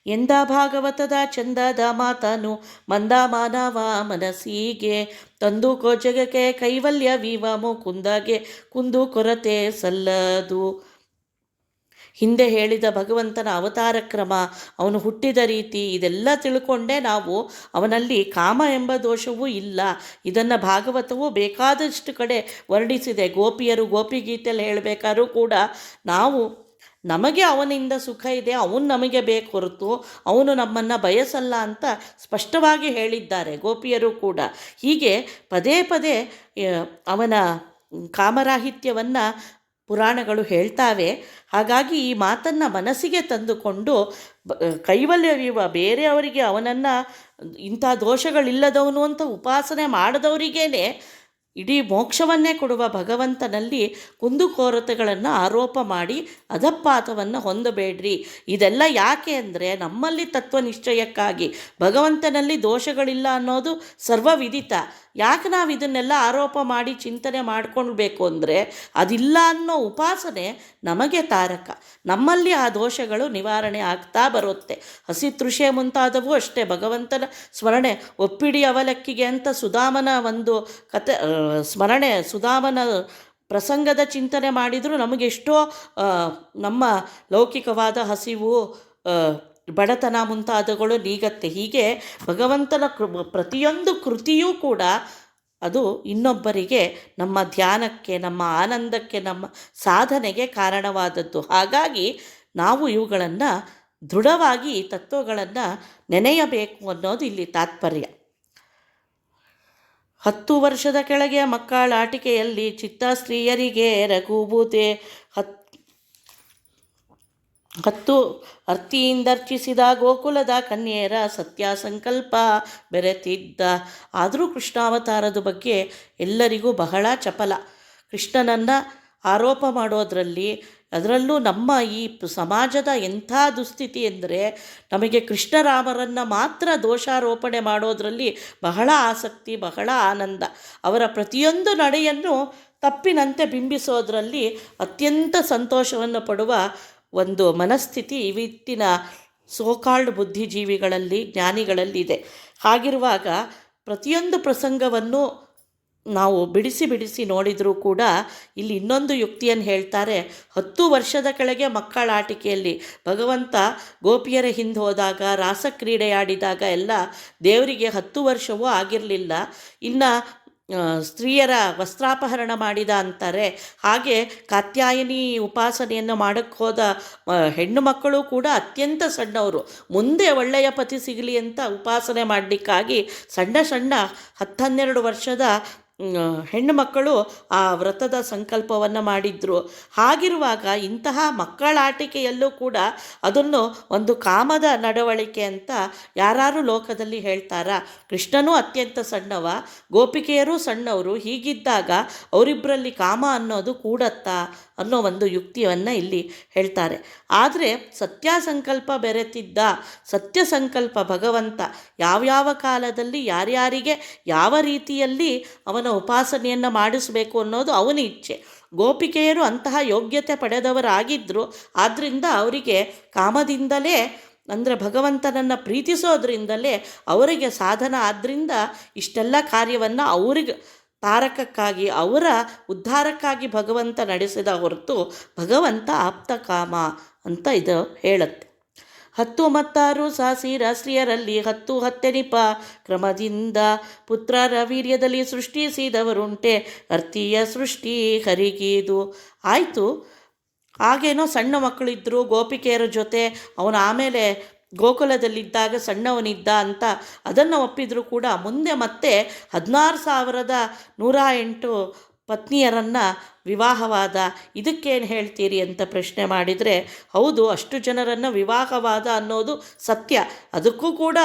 ಎಂದ ಭಾಗವತದ ಚಂದದ ಮಾತನು ಮಂದಮಾನವ ಮನಸ್ಸಿಗೆ ತಂದು ಜಗಕ್ಕೆ ಕೈವಲ್ಯವಿವ ಮುಕುಂದಗೆ ಕುಂದು ಕೊರತೆ ಸಲ್ಲದು. ಹಿಂದೆ ಹೇಳಿದ ಭಗವಂತನ ಅವತಾರ ಕ್ರಮ, ಅವನು ಹುಟ್ಟಿದ ರೀತಿ ಇದೆಲ್ಲ ತಿಳ್ಕೊಂಡೇ ನಾವು ಅವನಲ್ಲಿ ಕಾಮ ಎಂಬ ದೋಷವೂ ಇಲ್ಲ. ಇದನ್ನು ಭಾಗವತವು ಬೇಕಾದಷ್ಟು ಕಡೆ ವರ್ಣಿಸಿದೆ. ಗೋಪಿಯರು ಗೋಪಿಗೀತೆಯಲ್ಲಿ ಹೇಳಬೇಕಾದ್ರೂ ಕೂಡ ನಾವು ನಮಗೆ ಅವನಿಂದ ಸುಖ ಇದೆ, ಅವನು ನಮಗೆ ಬೇಕು ಹೊರತು ಅವನು ನಮ್ಮನ್ನು ಬಯಸಲ್ಲ ಅಂತ ಸ್ಪಷ್ಟವಾಗಿ ಹೇಳಿದ್ದಾರೆ ಗೋಪಿಯರು ಕೂಡ. ಹೀಗೆ ಪದೇ ಪದೇ ಅವನ ಕಾಮರಾಹಿತ್ಯವನ್ನು ಪುರಾಣಗಳು ಹೇಳ್ತಾವೆ. ಹಾಗಾಗಿ ಈ ಮಾತನ್ನು ಮನಸ್ಸಿಗೆ ತಂದುಕೊಂಡು ಕೈವಲ್ಯವಿವ ಬೇರೆಯವರಿಗೆ ಅವನನ್ನು ಇಂಥ ದೋಷಗಳಿಲ್ಲದವನು ಅಂತ ಉಪಾಸನೆ ಮಾಡಿದವರಿಗೇನೆ ಇಡೀ ಮೋಕ್ಷವನ್ನೇ ಕೊಡುವ ಭಗವಂತನಲ್ಲಿ ಕುಂದುಕೊರತೆಗಳನ್ನು ಆರೋಪ ಮಾಡಿ ಅಧಪಾತವನ್ನು ಹೊಂದಬೇಡ್ರಿ. ಇದೆಲ್ಲ ಯಾಕೆ ಅಂದರೆ ನಮ್ಮಲ್ಲಿ ತತ್ವನಿಶ್ಚಯಕ್ಕಾಗಿ. ಭಗವಂತನಲ್ಲಿ ದೋಷಗಳಿಲ್ಲ ಅನ್ನೋದು ಸರ್ವವಿದಿತ. ಯಾಕೆ ನಾವು ಇದನ್ನೆಲ್ಲ ಆರೋಪ ಮಾಡಿ ಚಿಂತನೆ ಮಾಡ್ಕೊಳ್ಬೇಕು ಅಂದರೆ ಅದಿಲ್ಲ ಅನ್ನೋ ಉಪಾಸನೆ ನಮಗೆ ತಾರಕ. ನಮ್ಮಲ್ಲಿ ಆ ದೋಷಗಳು ನಿವಾರಣೆ ಆಗ್ತಾ ಬರುತ್ತೆ. ಹಸಿತೃಷೆ ಮುಂತಾದವು ಅಷ್ಟೇ. ಭಗವಂತನ ಸ್ಮರಣೆ ಒಪ್ಪಿಡಿ ಅವಲಕ್ಕಿಗೆ ಅಂತ ಸುಧಾಮನ ಒಂದು ಕತೆ ಸ್ಮರಣೆ, ಸುಧಾಮನ ಪ್ರಸಂಗದ ಚಿಂತನೆ ಮಾಡಿದರೂ ನಮಗೆಷ್ಟೋ ನಮ್ಮ ಲೌಕಿಕವಾದ ಹಸಿವು, ಬಡತನ ಮುಂತಾದವುಗಳು ನೀಗತ್ತೆ. ಹೀಗೆ ಭಗವಂತನ ಪ್ರತಿಯೊಂದು ಕೃತಿಯೂ ಕೂಡ ಅದು ಇನ್ನೊಬ್ಬರಿಗೆ ನಮ್ಮ ಧ್ಯಾನಕ್ಕೆ, ನಮ್ಮ ಆನಂದಕ್ಕೆ, ನಮ್ಮ ಸಾಧನೆಗೆ ಕಾರಣವಾದದ್ದು. ಹಾಗಾಗಿ ನಾವು ಇವುಗಳನ್ನು ದೃಢವಾಗಿ ತತ್ವಗಳನ್ನು ನೆನೆಯಬೇಕು ಅನ್ನೋದು ಇಲ್ಲಿ ತಾತ್ಪರ್ಯ. 10 ವರ್ಷದ ಕೆಳಗೆ ಮಕ್ಕಳ ಆಟಿಕೆಯಲ್ಲಿ ಚಿತ್ತ ಸ್ತ್ರೀಯರಿಗೆ ರಘುಭೂತೆ 10 ಅರ್ತಿಯಿಂದರ್ಚಿಸಿದ ಗೋಕುಲದ ಕನ್ಯೆಯರ ಸತ್ಯ ಸಂಕಲ್ಪ ಬೆರೆತಿದ್ದ. ಆದರೂ ಕೃಷ್ಣಾವತಾರದ ಬಗ್ಗೆ ಎಲ್ಲರಿಗೂ ಬಹಳ ಚಪಲ. ಕೃಷ್ಣನನ್ನು ಆರೋಪ ಮಾಡೋದರಲ್ಲಿ, ಅದರಲ್ಲೂ ನಮ್ಮ ಈ ಸಮಾಜದ ಎಂಥ ದುಸ್ಥಿತಿ ಎಂದರೆ ನಮಗೆ ಕೃಷ್ಣರಾಮರನ್ನು ಮಾತ್ರ ದೋಷಾರೋಪಣೆ ಮಾಡೋದರಲ್ಲಿ ಬಹಳ ಆಸಕ್ತಿ, ಬಹಳ ಆನಂದ. ಅವರ ಪ್ರತಿಯೊಂದು ನಡೆಯನ್ನು ತಪ್ಪಿನಂತೆ ಬಿಂಬಿಸೋದರಲ್ಲಿ ಅತ್ಯಂತ ಸಂತೋಷವನ್ನು ಪಡುವ ಒಂದು ಮನಸ್ಥಿತಿ ಇವತ್ತಿನ ಸೋಕಾಲ್ಡ್ ಬುದ್ಧಿಜೀವಿಗಳಲ್ಲಿ, ಜ್ಞಾನಿಗಳಲ್ಲಿದೆ. ಹಾಗಿರುವಾಗ ಪ್ರತಿಯೊಂದು ಪ್ರಸಂಗವನ್ನು ನಾವು ಬಿಡಿಸಿ ಬಿಡಿಸಿ ನೋಡಿದರೂ ಕೂಡ ಇಲ್ಲಿ ಇನ್ನೊಂದು ಯುಕ್ತಿಯನ್ನು ಹೇಳ್ತಾರೆ. 10 ವರ್ಷದ ಕೆಳಗೆ ಮಕ್ಕಳ ಆಟಿಕೆಯಲ್ಲಿ ಭಗವಂತ ಗೋಪಿಯರ ಹಿಂದೆ ಹೋದಾಗ, ರಾಸಕ್ರೀಡೆಯಾಡಿದಾಗ ಎಲ್ಲ ದೇವರಿಗೆ 10 ವರ್ಷವೂ ಆಗಿರಲಿಲ್ಲ. ಇನ್ನು ಸ್ತ್ರೀಯರ ವಸ್ತ್ರಾಪಹರಣ ಮಾಡಿದ ಅಂತಾರೆ. ಹಾಗೆ ಕಾತ್ಯಾಯನಿ ಉಪಾಸನೆಯನ್ನು ಮಾಡೋಕ್ಕೆ ಹೋದ ಹೆಣ್ಣು ಮಕ್ಕಳು ಕೂಡ ಅತ್ಯಂತ ಸಣ್ಣವರು. ಮುಂದೆ ಒಳ್ಳೆಯ ಪತಿ ಸಿಗಲಿ ಅಂತ ಉಪಾಸನೆ ಮಾಡಲಿಕ್ಕಾಗಿ ಸಣ್ಣ 10-12 ವರ್ಷದ ಹೆಣ್ಣು ಮಕ್ಕಳು ಆ ವ್ರತದ ಸಂಕಲ್ಪವನ್ನು ಮಾಡಿದ್ರು. ಹಾಗಿರುವಾಗ ಇಂತಹ ಮಕ್ಕಳಾಟಿಕೆಯಲ್ಲೂ ಕೂಡ ಅದನ್ನು ಒಂದು ಕಾಮದ ನಡವಳಿಕೆ ಅಂತ ಯಾರು ಲೋಕದಲ್ಲಿ ಹೇಳ್ತಾರಾ? ಕೃಷ್ಣನೂ ಅತ್ಯಂತ ಸಣ್ಣವ, ಗೋಪಿಕೆಯರೂ ಸಣ್ಣವರು. ಹೀಗಿದ್ದಾಗ ಅವರಿಬ್ಬರಲ್ಲಿ ಕಾಮ ಅನ್ನೋದು ಕೂಡತ್ತಾ ಅನ್ನೋ ಒಂದು ಯುಕ್ತಿಯನ್ನು ಇಲ್ಲಿ ಹೇಳ್ತಾರೆ. ಆದರೆ ಸತ್ಯ ಸಂಕಲ್ಪ ಬೆರೆತಿದ್ದ. ಸತ್ಯ ಸಂಕಲ್ಪ ಭಗವಂತ ಯಾವ್ಯಾವ ಕಾಲದಲ್ಲಿ ಯಾರ್ಯಾರಿಗೆ ಯಾವ ರೀತಿಯಲ್ಲಿ ಅವನ ಉಪಾಸನೆಯನ್ನು ಮಾಡಿಸಬೇಕು ಅನ್ನೋದು ಅವನ ಇಚ್ಛೆ. ಗೋಪಿಕೆಯರು ಅಂತಹ ಯೋಗ್ಯತೆ ಪಡೆದವರಾಗಿದ್ದರು. ಆದ್ದರಿಂದ ಅವರಿಗೆ ಕಾಮದಿಂದಲೇ, ಅಂದರೆ ಭಗವಂತನನ್ನು ಪ್ರೀತಿಸೋದ್ರಿಂದಲೇ ಅವರಿಗೆ ಸಾಧನ. ಆದ್ದರಿಂದ ಇಷ್ಟೆಲ್ಲ ಕಾರ್ಯವನ್ನು ತಾರಕಕ್ಕಾಗಿ ಅವರ ಉದ್ಧಾರಕ್ಕಾಗಿ ಭಗವಂತ ನಡೆಸಿದ ಹೊರತು ಭಗವಂತ ಆಪ್ತಕಾಮ ಅಂತ ಇದು ಹೇಳುತ್ತೆ. 10 ಮತ್ತಾರು ಸಾಸಿರ ಸ್ತ್ರೀಯರಲ್ಲಿ 10 ಹತ್ತೆನಿಪ ಕ್ರಮದಿಂದ ಪುತ್ರರ ವೀರ್ಯದಲ್ಲಿ ಸೃಷ್ಟಿಸಿದವರುಂಟೆ ಅರ್ಥೀಯ ಸೃಷ್ಟಿ ಹರಿಗೀದು. ಆಯಿತು, ಆಗೇನೋ ಸಣ್ಣ ಮಕ್ಕಳಿದ್ದರು ಗೋಪಿಕೆಯರ ಜೊತೆ, ಅವನು ಆಮೇಲೆ ಗೋಕುಲದಲ್ಲಿದ್ದಾಗ ಸಣ್ಣವನಿದ್ದ ಅಂತ ಅದನ್ನು ಒಪ್ಪಿದರೂ ಕೂಡ ಮುಂದೆ ಮತ್ತೆ 16,108 ಪತ್ನಿಯರನ್ನು ವಿವಾಹವಾದ. ಇದಕ್ಕೇನು ಹೇಳ್ತೀರಿ ಅಂತ ಪ್ರಶ್ನೆ ಮಾಡಿದರೆ, ಹೌದು, ಅಷ್ಟು ಜನರನ್ನು ವಿವಾಹವಾದ ಅನ್ನೋದು ಸತ್ಯ. ಅದಕ್ಕೂ ಕೂಡ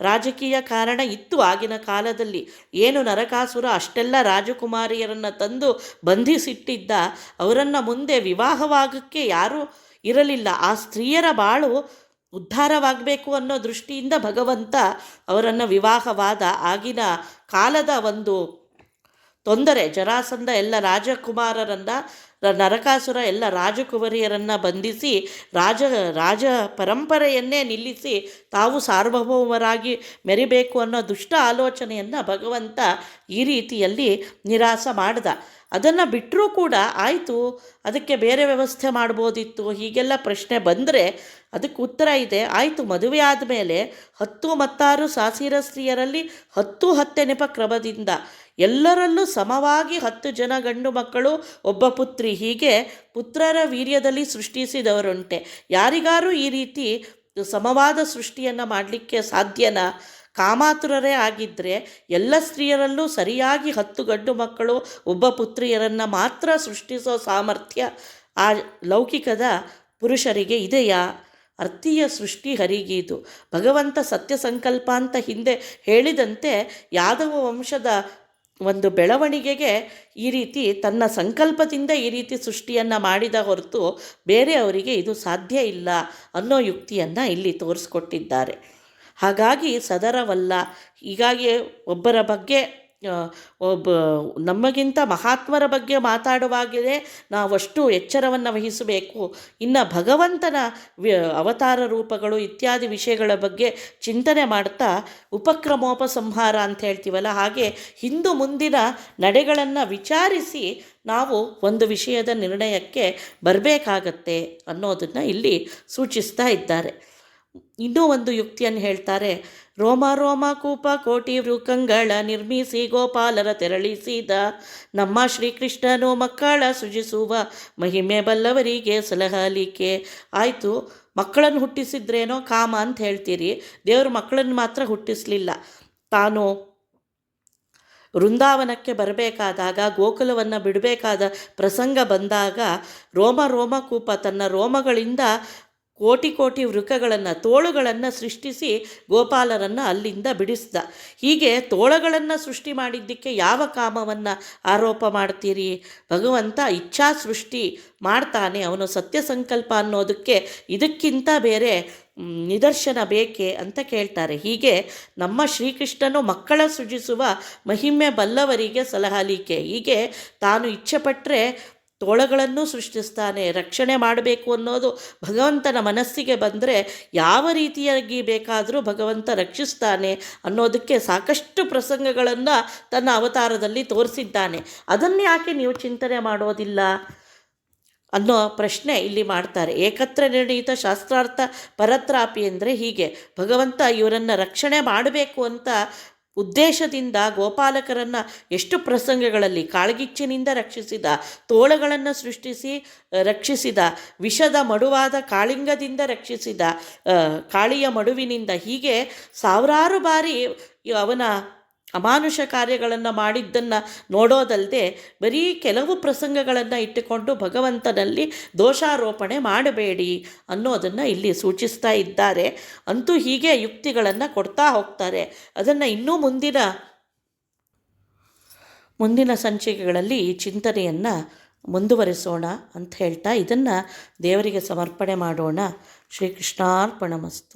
ರಾಜಕೀಯ ಕಾರಣ ಇತ್ತು ಆಗಿನ ಕಾಲದಲ್ಲಿ. ಏನು ನರಕಾಸುರ ಅಷ್ಟೆಲ್ಲ ರಾಜಕುಮಾರಿಯರನ್ನು ತಂದು ಬಂಧಿಸಿಟ್ಟಿದ್ದ, ಅವರನ್ನು ಮುಂದೆ ವಿವಾಹವಾಗಕ್ಕೆ ಯಾರೂ ಇರಲಿಲ್ಲ. ಆ ಸ್ತ್ರೀಯರ ಬಾಳು ಉದ್ಧಾರವಾಗಬೇಕು ಅನ್ನೋ ದೃಷ್ಟಿಯಿಂದ ಭಗವಂತ ಅವರನ್ನು ವಿವಾಹವಾದ. ಆಗಿನ ಕಾಲದ ಒಂದು ತೊಂದರೆ, ಜರಾಸಂಧ ಎಲ್ಲ ರಾಜಕುಮಾರರನ್ನು, ನರಕಾಸುರ ಎಲ್ಲ ರಾಜಕುಮಾರಿಯರನ್ನು ಬಂಧಿಸಿ ರಾಜ ಪರಂಪರೆಯನ್ನೇ ನಿಲ್ಲಿಸಿ ತಾವು ಸಾರ್ವಭೌಮರಾಗಿ ಮೆರಿಬೇಕು ಅನ್ನೋ ದುಷ್ಟ ಆಲೋಚನೆಯನ್ನು ಭಗವಂತ ಈ ರೀತಿಯಲ್ಲಿ ನಿರಾಸ ಮಾಡ್ದ. ಅದನ್ನು ಬಿಟ್ಟರೂ ಕೂಡ ಆಯಿತು, ಅದಕ್ಕೆ ಬೇರೆ ವ್ಯವಸ್ಥೆ ಮಾಡ್ಬೋದಿತ್ತು, ಹೀಗೆಲ್ಲ ಪ್ರಶ್ನೆ ಬಂದರೆ ಅದಕ್ಕೆ ಉತ್ತರ ಇದೆ. ಆಯಿತು, ಮದುವೆ ಆದಮೇಲೆ 10 ಮತ್ತಾರು ಸಾಸಿರ ಸ್ತ್ರೀಯರಲ್ಲಿ 10 ಹತ್ತೆನೆಪ ಕ್ರಮದಿಂದ ಎಲ್ಲರಲ್ಲೂ ಸಮವಾಗಿ 10 ಜನ ಗಂಡು ಮಕ್ಕಳು, ಒಬ್ಬ ಪುತ್ರಿ, ಹೀಗೆ ಪುತ್ರರ ವೀರ್ಯದಲ್ಲಿ ಸೃಷ್ಟಿಸಿದವರುಂಟೆ. ಯಾರಿಗಾರೂ ಈ ರೀತಿ ಸಮವಾದ ಸೃಷ್ಟಿಯನ್ನು ಮಾಡಲಿಕ್ಕೆ ಸಾಧ್ಯನಾ? ಕಾಮಾತುರರೇ ಆಗಿದ್ದರೆ ಎಲ್ಲ ಸ್ತ್ರೀಯರಲ್ಲೂ ಸರಿಯಾಗಿ 10 ಗಂಡು ಮಕ್ಕಳು, ಒಬ್ಬ ಪುತ್ರಿಯರನ್ನು ಮಾತ್ರ ಸೃಷ್ಟಿಸೋ ಸಾಮರ್ಥ್ಯ ಆ ಲೌಕಿಕದ ಪುರುಷರಿಗೆ ಇದೆಯಾ? ಅರ್ಥೀಯ ಸೃಷ್ಟಿ ಹರಿಗೀದು. ಭಗವಂತ ಸತ್ಯ ಸಂಕಲ್ಪ ಅಂತ ಹಿಂದೆ ಹೇಳಿದಂತೆ ಯಾದವ ವಂಶದ ಒಂದು ಬೆಳವಣಿಗೆಗೆ ಈ ರೀತಿ ತನ್ನ ಸಂಕಲ್ಪದಿಂದ ಈ ರೀತಿ ಸೃಷ್ಟಿಯನ್ನು ಮಾಡಿದ ಹೊರತು ಬೇರೆಯವರಿಗೆ ಇದು ಸಾಧ್ಯ ಇಲ್ಲ ಅನ್ನೋ ಯುಕ್ತಿಯನ್ನು ಇಲ್ಲಿ ತೋರಿಸ್ಕೊಟ್ಟಿದ್ದಾರೆ. ಹಾಗಾಗಿ ಸದರವಲ್ಲ. ಹೀಗಾಗಿ ಒಬ್ಬರ ಬಗ್ಗೆ ನಮಗಿಂತ ಮಹಾತ್ಮರ ಬಗ್ಗೆ ಮಾತಾಡುವಾಗಲೇ ನಾವಷ್ಟು ಎಚ್ಚರವನ್ನು ವಹಿಸಬೇಕು. ಇನ್ನು ಭಗವಂತನ ಅವತಾರ ರೂಪಗಳು ಇತ್ಯಾದಿ ವಿಷಯಗಳ ಬಗ್ಗೆ ಚಿಂತನೆ ಮಾಡ್ತಾ ಉಪಕ್ರಮೋಪಸಂಹಾರ ಅಂತ ಹೇಳ್ತೀವಲ್ಲ, ಹಾಗೆ ಹಿಂದು ಮುಂದಿನ ನಡೆಗಳನ್ನು ವಿಚಾರಿಸಿ ನಾವು ಒಂದು ವಿಷಯದ ನಿರ್ಣಯಕ್ಕೆ ಬರಬೇಕಾಗತ್ತೆ ಅನ್ನೋದನ್ನು ಇಲ್ಲಿ ಸೂಚಿಸ್ತಾ ಇದ್ದಾರೆ. ಇನ್ನೂ ಒಂದು ಯುಕ್ತಿಯನ್ನು ಹೇಳ್ತಾರೆ. ರೋಮ ರೋಮ ಕೂಪ ಕೋಟಿ ವೃಕಂಗಳ ನಿರ್ಮಿಸಿ ಗೋಪಾಲರ ತೆರಳಿಸಿದ ನಮ್ಮ ಶ್ರೀಕೃಷ್ಣನು ಮಕ್ಕಳ ಸೃಜಿಸುವ ಮಹಿಮೆ ಬಲ್ಲವರಿಗೆ ಸಲಹಲಿಕೆ. ಆಯಿತು, ಮಕ್ಕಳನ್ನು ಹುಟ್ಟಿಸಿದ್ರೇನೋ ಕಾಮ ಅಂತ ಹೇಳ್ತೀರಿ, ದೇವರು ಮಕ್ಕಳನ್ನು ಮಾತ್ರ ಹುಟ್ಟಿಸಲಿಲ್ಲ. ತಾನು ವೃಂದಾವನಕ್ಕೆ ಬರಬೇಕಾದಾಗ, ಗೋಕುಲವನ್ನು ಬಿಡಬೇಕಾದ ಪ್ರಸಂಗ ಬಂದಾಗ ರೋಮಕೂಪ ತನ್ನ ರೋಮಗಳಿಂದ ಕೋಟಿ ಕೋಟಿ ವೃಕಗಳನ್ನು, ತೋಳುಗಳನ್ನು ಸೃಷ್ಟಿಸಿ ಗೋಪಾಲರನ್ನು ಅಲ್ಲಿಂದ ಬಿಡಿಸ್ದ. ಹೀಗೆ ತೋಳಗಳನ್ನು ಸೃಷ್ಟಿ ಮಾಡಿದ್ದಕ್ಕೆ ಯಾವ ಕಾಮವನ್ನು ಆರೋಪ ಮಾಡ್ತೀರಿ? ಭಗವಂತ ಇಚ್ಛಾ ಸೃಷ್ಟಿ ಮಾಡ್ತಾನೆ, ಅವನು ಸತ್ಯ ಸಂಕಲ್ಪ ಅನ್ನೋದಕ್ಕೆ ಇದಕ್ಕಿಂತ ಬೇರೆ ನಿದರ್ಶನ ಬೇಕೆ ಅಂತ ಕೇಳ್ತಾರೆ. ಹೀಗೆ ನಮ್ಮ ಶ್ರೀಕೃಷ್ಣನು ಮಕ್ಕಳ ಸೃಜಿಸುವ ಮಹಿಮೆ ಬಲ್ಲವರಿಗೆ ಸಲಹಲಿಕೆ. ಹೀಗೆ ತಾನು ಇಚ್ಛೆಪಟ್ಟರೆ ತೋಳಗಳನ್ನು ಸೃಷ್ಟಿಸ್ತಾನೆ. ರಕ್ಷಣೆ ಮಾಡಬೇಕು ಅನ್ನೋದು ಭಗವಂತನ ಮನಸ್ಸಿಗೆ ಬಂದರೆ ಯಾವ ರೀತಿಯಾಗಿ ಬೇಕಾದರೂ ಭಗವಂತ ರಕ್ಷಿಸ್ತಾನೆ ಅನ್ನೋದಕ್ಕೆ ಸಾಕಷ್ಟು ಪ್ರಸಂಗಗಳನ್ನು ತನ್ನ ಅವತಾರದಲ್ಲಿ ತೋರಿಸಿದ್ದಾನೆ. ಅದನ್ನು ಯಾಕೆ ನೀವು ಚಿಂತನೆ ಮಾಡೋದಿಲ್ಲ ಅನ್ನೋ ಪ್ರಶ್ನೆ ಇಲ್ಲಿ ಮಾಡ್ತಾರೆ. ಏಕತ್ರ ನಿರ್ಣೀತ ಶಾಸ್ತ್ರಾರ್ಥ ಪರತ್ರಾಪಿ ಅಂದರೆ ಹೀಗೆ ಭಗವಂತ ಇವರನ್ನು ರಕ್ಷಣೆ ಮಾಡಬೇಕು ಅಂತ ಉದ್ದೇಶದಿಂದ ಗೋಪಾಲಕರನ್ನು ಎಷ್ಟು ಪ್ರಸಂಗಗಳಲ್ಲಿ ಕಾಳ್ಗಿಚ್ಚಿನಿಂದ ರಕ್ಷಿಸಿದ, ತೋಳಗಳನ್ನು ಸೃಷ್ಟಿಸಿ ರಕ್ಷಿಸಿದ, ವಿಷದ ಮಡುವಾದ ಕಾಳಿಂಗದಿಂದ ರಕ್ಷಿಸಿದ, ಕಾಳಿಯ ಮಡುವಿನಿಂದ, ಹೀಗೆ ಸಾವಿರಾರು ಬಾರಿ ಅವನ ಅಮಾನುಷ ಕಾರ್ಯಗಳನ್ನು ಮಾಡಿದ್ದನ್ನು ನೋಡೋದಲ್ಲದೆ ಬರೀ ಕೆಲವು ಪ್ರಸಂಗಗಳನ್ನು ಇಟ್ಟುಕೊಂಡು ಭಗವಂತನಲ್ಲಿ ದೋಷಾರೋಪಣೆ ಮಾಡಬೇಡಿ ಅನ್ನೋದನ್ನು ಇಲ್ಲಿ ಸೂಚಿಸ್ತಾ ಇದ್ದಾರೆ. ಅಂತೂ ಹೀಗೆ ಯುಕ್ತಿಗಳನ್ನು ಕೊಡ್ತಾ ಹೋಗ್ತಾರೆ. ಅದನ್ನು ಇನ್ನೂ ಮುಂದಿನ ಸಂಚಿಕೆಗಳಲ್ಲಿ ಈ ಚಿಂತನೆಯನ್ನು ಮುಂದುವರಿಸೋಣ ಅಂತ ಹೇಳ್ತಾ ಇದನ್ನು ದೇವರಿಗೆ ಸಮರ್ಪಣೆ ಮಾಡೋಣ. ಶ್ರೀಕೃಷ್ಣಾರ್ಪಣಮಸ್ತು.